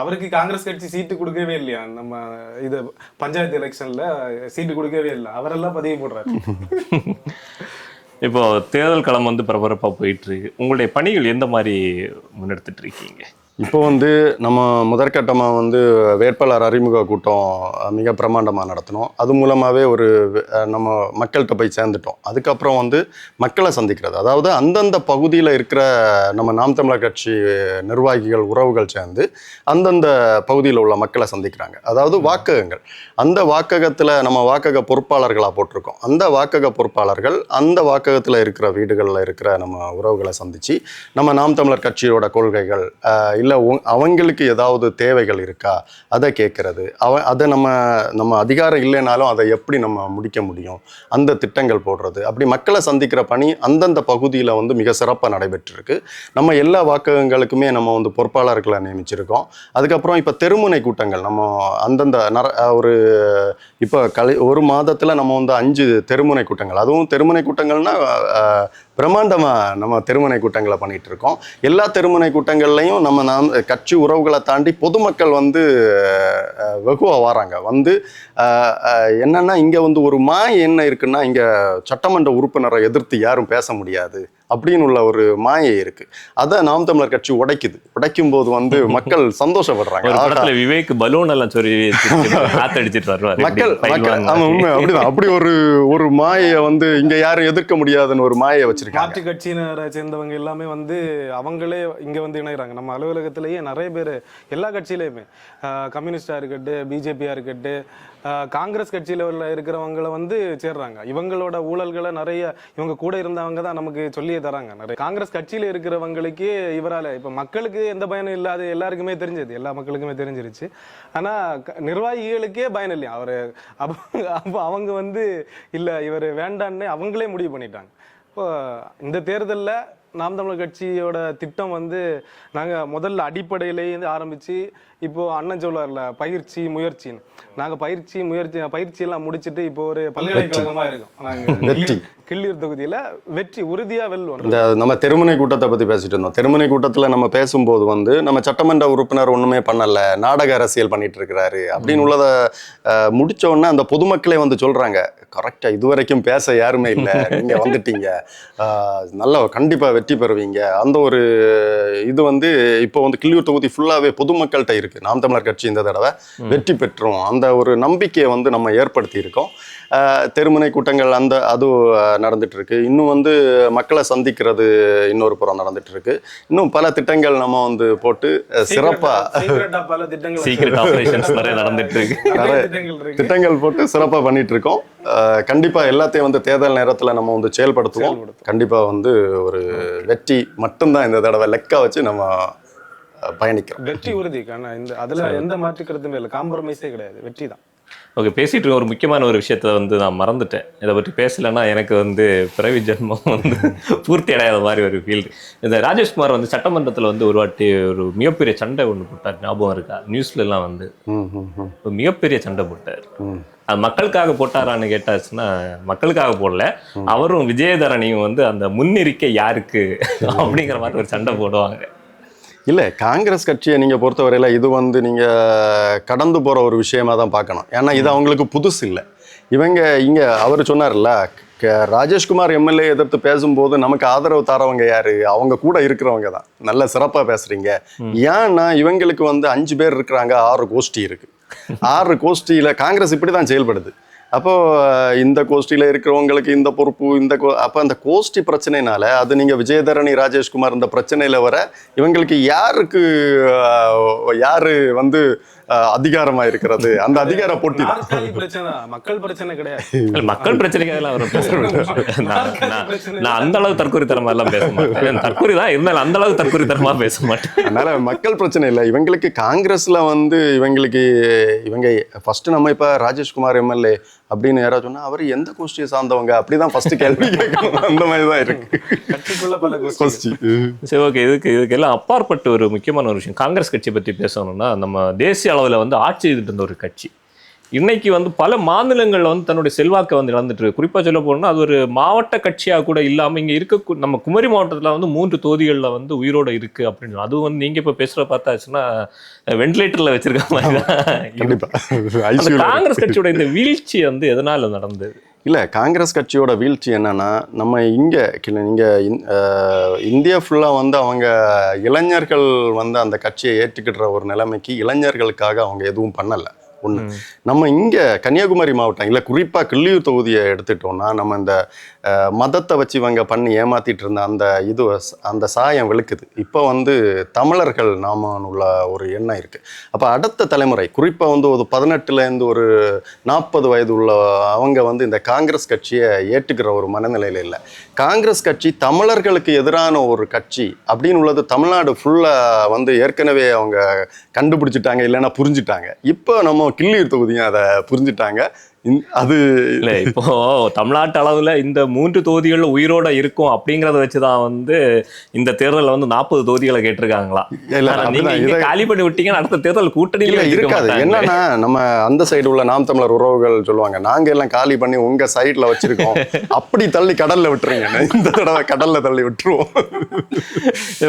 C: அவருக்கு காங்கிரஸ் கட்சி சீட்டு கொடுக்கவே இல்லையா, நம்ம இது பஞ்சாயத்து எலெக்ஷன்ல சீட்டு கொடுக்கவே இல்லை, அவரெல்லாம் பதிவு போடுறாரு.
A: இப்போ தேர்தல் களம் வந்து பரபரப்பா போயிட்டு இருக்கு. உங்களுடைய பணிகள் எந்த மாதிரி முன்னெடுத்துட்டு இருக்கீங்க?
B: இப்போ வந்து நம்ம முதற்கட்டமாக வந்து வேட்பாளர் அறிமுக கூட்டம் மிக பிரமாண்டமாக நடத்தினோம். அது மூலமாகவே ஒரு நம்ம மக்கள்கிட்ட போய் சேர்ந்துட்டோம். அதுக்கப்புறம் வந்து மக்களை சந்திக்கிறது, அதாவது அந்தந்த பகுதியில் இருக்கிற நம்ம நாம் தமிழர் கட்சி நிர்வாகிகள் உறவுகள் சேர்ந்து அந்தந்த பகுதியில் உள்ள மக்களை சந்திக்கிறாங்க. அதாவது வாக்ககங்கள், அந்த வாக்ககத்தில் நம்ம வாக்கக பொறுப்பாளர்களாக போட்டிருக்கோம். அந்த வாக்கக பொறுப்பாளர்கள் அந்த வாக்ககத்தில் இருக்கிற வீடுகளில் இருக்கிற நம்ம உறவுகளை சந்தித்து நம்ம நாம் தமிழர் கட்சியோட கொள்கைகள் இல்லை அவங்களுக்கு ஏதாவது தேவைகள் இருக்கா அதை கேட்கறது, அதை நம்ம அதிகாரம் இல்லைனாலும் அதை எப்படி நம்ம முடிக்க முடியும், அந்த திட்டங்கள் போடுறது, அப்படி மக்களை சந்திக்கிற பணி அந்தந்த பகுதியில் வந்து மிக சிறப்பாக நடைபெற்றிருக்கு. நம்ம எல்லா வாக்ககங்களுக்குமே நம்ம வந்து பொறுப்பாளர்களை நியமிச்சிருக்கோம். அதுக்கப்புறம் இப்போ தெருமுனை கூட்டங்கள் நம்ம அந்தந்த ஒரு இப்போ ஒரு மாதத்தில் நம்ம வந்து 5 தெருமுனை கூட்டங்கள், அதுவும் தெருமுனை கூட்டங்கள்னா பிரம்மாண்டமாக நம்ம தெருமுனை கூட்டங்களை பண்ணிட்டு இருக்கோம். எல்லா தெருமுனை கூட்டங்கள்லையும் நம்ம கட்சி உறவுகளை தாண்டி பொதுமக்கள் வந்து வெகுவாக வராங்க. வந்து என்னன்னா இங்கே வந்து ஒரு மாய என்ன இருக்குன்னா, இங்கே சட்டமன்ற உறுப்பினரை எதிர்த்து யாரும் பேச முடியாது அப்படின்னு உள்ள ஒரு மாயை இருக்கு. அதை நாம் தமிழர் கட்சி உடைக்கும் போது வந்து மக்கள் சந்தோஷப்படுறாங்க.
A: விவேக் பலூன் எல்லாம் சொல்லி காத்தடிச்சிட்டு வருவார்
B: மக்கள். உண்மை அப்படிதான். அப்படி ஒரு மாயை வந்து இங்க யாரும் எதிர்க்க முடியாதுன்னு ஒரு மாயை வச்சிருக்காங்க.
C: மாற்று கட்சியினரை சேர்ந்தவங்க எல்லாமே வந்து அவங்களே இங்க வந்து இணைகிறாங்க. நம்ம அலுவலகத்திலேயே நிறைய பேர் எல்லா கட்சியிலையுமே, கம்யூனிஸ்டா இருக்கட்டும், பிஜேபியா இருக்கட்டும், காங்கிரஸ் கட்சியில இருக்கிறவங்களை வந்து சேர்றாங்க. இவங்களோட ஊழல்களை நிறைய இவங்க கூட இருந்தவங்க தான் நமக்கு சொல்லியே தராங்க. நிறைய காங்கிரஸ் கட்சியில இருக்கிறவங்களுக்கு இவரால இப்ப மக்களுக்கு எந்த பயனும் இல்லாது எல்லாருக்குமே தெரிஞ்சது, எல்லா மக்களுக்குமே தெரிஞ்சிருச்சு. ஆனா நிர்வாகிகளுக்கே பயன் இல்லையா அவரு. அப்போ அவங்க வந்து இல்ல இவர் வேண்டான்னு அவங்களே முடிவு பண்ணிட்டாங்க. இப்போ இந்த தேர்தலில் நாம் தமிழர் கட்சியோட திட்டம் வந்து நாங்கள் முதல்ல அடிப்படையிலேருந்து ஆரம்பித்து இப்போ அண்ணன் சொல்லுவார்ல பயிற்சி முயற்சின்னு நாங்கள் பயிற்சி எல்லாம் முடிச்சுட்டு இப்போ ஒரு பல்கலைக்கழகமாக இருக்கோம். நாங்கள் கிள்ளியூர் தொகுதியில் வெற்றி உறுதியாக வெல்வோம்.
B: இந்த நம்ம தெருமுனை கூட்டத்தை பற்றி பேசிட்டு இருந்தோம். தெருமுனை கூட்டத்தில் நம்ம பேசும்போது வந்து நம்ம சட்டமன்ற உறுப்பினர் ஒன்றுமே பண்ணலை, நாடக அரசியல் பண்ணிட்டு இருக்கிறாரு அப்படின்னு உள்ளதை முடிச்ச உடனே அந்த பொதுமக்களே வந்து சொல்கிறாங்க, கரெக்டாக இதுவரைக்கும் பேச யாருமே இல்லை, நீங்கள் வந்துட்டீங்க, நல்லா கண்டிப்பாக வெற்றி பெறுவீங்க. அந்த ஒரு இது வந்து இப்போ வந்து கிள்ளியூர் தொகுதி ஃபுல்லாகவே பொதுமக்கள்கிட்ட இருக்குது. நாம் தமிழர் கட்சி இந்த தடவை வெற்றி பெற்றோம் அந்த ஒரு நம்பிக்கையை வந்து நம்ம ஏற்படுத்தி இருக்கோம். தெருமுனை கூட்டங்கள் அது நடந்துட்டு இருக்கு. இன்னும் வந்து மக்களை சந்திக்கிறது இன்னொரு புறம் நடந்துட்டு இருக்கு. இன்னும் பல திட்டங்கள் நம்ம வந்து போட்டு சிறப்பா திட்டங்கள் போட்டு சிறப்பா பண்ணிட்டு இருக்கோம். கண்டிப்பா எல்லாத்தையும் வந்து தேர்தல் நேரத்துல நம்ம வந்து செயல்படுத்துவோம். கண்டிப்பா வந்து ஒரு வெற்றி மட்டும்தான் இந்த தடவை லெக்கா வச்சு நம்ம பயணிக்கிறோம்.
C: வெற்றி உறுதி. அதுல எந்த மாற்று கருத்துமே இல்லை, காம்ப்ரமைஸே கிடையாது, வெற்றி தான்.
A: ஓகே, பேசிட்டு ஒரு முக்கியமான ஒரு விஷயத்த வந்து நான் மறந்துட்டேன். இதை பற்றி பேசலைன்னா எனக்கு வந்து பிறவி ஜென்மம் வந்து பூர்த்தி அடையாத மாதிரி ஒரு ஃபீல்டு. இந்த ராஜேஷ்குமார் வந்து சட்டமன்றத்தில் வந்து ஒரு வாட்டி ஒரு மிகப்பெரிய சண்டை ஒன்று போட்டார், ஞாபகம் இருக்கா? நியூஸ்லலாம் வந்து மிகப்பெரிய சண்டை போட்டார். அது மக்களுக்காக போட்டாரான்னு கேட்டாச்சுன்னா மக்களுக்காக போடல, அவரும் விஜயதரணியும் வந்து அந்த முன்னிருக்கை யாருக்கு அப்படிங்கிற மாதிரி ஒரு சண்டை போடுவாங்க.
B: இல்லை, காங்கிரஸ் கட்சியை நீங்கள் பொறுத்தவரையில் இது வந்து நீங்கள் கடந்து போகிற ஒரு விஷயமா தான் பார்க்கணும். ஏன்னா இது அவங்களுக்கு புதுசு இல்லை. இங்கே அவர் சொன்னார்ல, ராஜேஷ்குமார் எம்எல்ஏ எதிர்த்து பேசும்போது நமக்கு ஆதரவு தரவங்க யாரு? அவங்க கூட இருக்கிறவங்க தான். நல்ல சிறப்பாக பேசுறீங்க. ஏன்னா இவங்களுக்கு வந்து 5 பேர் இருக்கிறாங்க, 6 கோஷ்டி இருக்கு. 6 கோஷ்டியில் காங்கிரஸ் இப்படி தான் செயல்படுது. அப்போது இந்த கோஷ்டியில் இருக்கிறவங்களுக்கு இந்த பொறுப்பு, அப்போ அந்த கோஷ்டி பிரச்சனைனால அது நீங்கள் விஜயதரணி ராஜேஷ்குமார் இந்த பிரச்சனையில் வர இவங்களுக்கு யாரு வந்து அதிகாரமா இருக்கிறது, அந்த அதிகார போட்டி
C: மக்கள் பிரச்சனை கிடையாது.
A: மக்கள் பிரச்சனைக்காக நான் அந்த அளவு தற்கொலைத்தனமா எல்லாம் பேச மாட்டேன். தற்கொலை தான் இருந்தாலும் அந்த அளவு தற்கொலைத்தனமா பேச மாட்டேன்.
B: அதனால மக்கள் பிரச்சனை இல்லை. இவங்களுக்கு காங்கிரஸ்ல வந்து இவங்க ஃபர்ஸ்ட் நம்ம இப்ப ராஜேஷ்குமார் எம்எல்ஏ அப்படின்னு யாராவது சொன்னா அவர் எந்த கோஷ்டியை சார்ந்தவங்க அப்படிதான் ஃபர்ஸ்ட் கேள்வி கேட்கணும். அந்த மாதிரிதான் இருக்கு.
A: சரி, ஓகே. இதுக்கெல்லாம் அப்பாற்பட்டு ஒரு முக்கியமான ஒரு விஷயம், காங்கிரஸ் கட்சி பத்தி பேசணும்னா, நம்ம தேசிய அளவில் வந்து ஆட்சி செய்துட்டு இருந்த ஒரு கட்சி இன்னைக்கு வந்து பல மாநிலங்களில் வந்து தன்னுடைய செல்வாக்கை வந்து இழந்துட்டு இருக்கு. குறிப்பாக சொல்ல போனோம்னா அது ஒரு மாவட்ட கட்சியாக கூட இல்லாமல் இங்கே இருக்க நம்ம குமரி மாவட்டத்தில் வந்து 3 தொகுதிகளில் வந்து உயிரோடு இருக்குது அப்படின்னு. அதுவும் வந்து நீங்கள் இப்போ பேசுகிற பார்த்தாச்சுன்னா வெண்டிலேட்டரில் வச்சிருக்க மாதிரி தான். காங்கிரஸ் கட்சியோட இந்த வீழ்ச்சி வந்து எதனால் நடந்தது?
B: இல்லை, காங்கிரஸ் கட்சியோட வீழ்ச்சி என்னன்னா, நம்ம இங்கே இந்தியா ஃபுல்லாக வந்து அவங்க இளைஞர்கள் வந்து அந்த கட்சியை ஏற்றுக்கிற ஒரு நிலைமைக்கு இளைஞர்களுக்காக அவங்க எதுவும் பண்ணலை. ஒன்று, நம்ம இங்கே கன்னியாகுமரி மாவட்டம் இல்லை, குறிப்பாக கிள்ளியூர் தொகுதியை எடுத்துட்டோம்னா, நம்ம இந்த மதத்தை வச்சு இவங்க பண்ணி ஏமாத்திட்டு இருந்த அந்த சாயம் வெளுக்குது. இப்போ வந்து தமிழர்கள் நாமன்னு உள்ள ஒரு எண்ணம் இருக்குது. அப்போ அடுத்த தலைமுறை குறிப்பாக வந்து ஒரு 18லேருந்து ஒரு 40 வயது உள்ள அவங்க வந்து இந்த காங்கிரஸ் கட்சியை ஏற்றுக்கிற ஒரு மனநிலையில் இல்லை. காங்கிரஸ் கட்சி தமிழர்களுக்கு எதிரான ஒரு கட்சி அப்படின்னு உள்ளது தமிழ்நாடு ஃபுல்லாக வந்து ஏற்கனவே அவங்க கண்டுபிடிச்சிட்டாங்க, இல்லைன்னா புரிஞ்சுட்டாங்க. இப்போ நம்ம கிள்ளியூர் தொகுதியும் அதை புரிஞ்சுட்டாங்க. அது இல்லை,
A: இப்போ தமிழ்நாட்டு அளவில் இந்த 3 தொகுதிகளில் உயிரோட இருக்கும் அப்படிங்கிறத வச்சுதான் வந்து இந்த தேர்தலில் வந்து 40 தொகுதிகளை கேட்டிருக்காங்களா? நீங்க காலி பண்ணி விட்டீங்கன்னா அடுத்த தேர்தல் கூட்டணியில
B: இருக்காது. என்னன்னா நம்ம அந்த சைடு உள்ள நாம் தமிழர் உறவுகள் சொல்லுவாங்க, நாங்க எல்லாம் காலி பண்ணி உங்க சைட்ல வச்சிருக்கோம், அப்படி தள்ளி கடல்ல விட்டுருங்க, இந்த தடவை கடல்ல தள்ளி விட்டுருவோம்.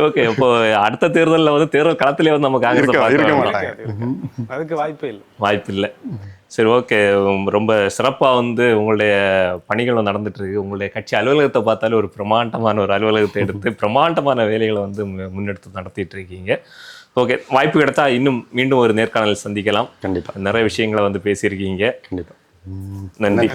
A: ஓகே, இப்போ அடுத்த தேர்தலில் வந்து தேர்தல் களத்திலே வந்து நம்ம காங்கிரஸ்
C: இருக்க மாட்டாங்க, அதுக்கு வாய்ப்பு இல்லை.
A: சரி, ஓகே. ரொம்ப சிறப்பாக வந்து உங்களுடைய பணிகளும் நடந்துட்டு இருக்கு. உங்களுடைய கட்சி அலுவலகத்தை பார்த்தாலே ஒரு பிரமாண்டமான ஒரு அலுவலகத்தை எடுத்து பிரமாண்டமான வேலைகளை வந்து முன்னெடுத்து நடத்திட்டு இருக்கீங்க. ஓகே, வாய்ப்பு கிடைத்தா மீண்டும் ஒரு நேர்காணல் சந்திக்கலாம்.
B: கண்டிப்பாக
A: நிறைய விஷயங்களை வந்து பேசியிருக்கீங்க.
B: கண்டிப்பாக
A: நன்றி.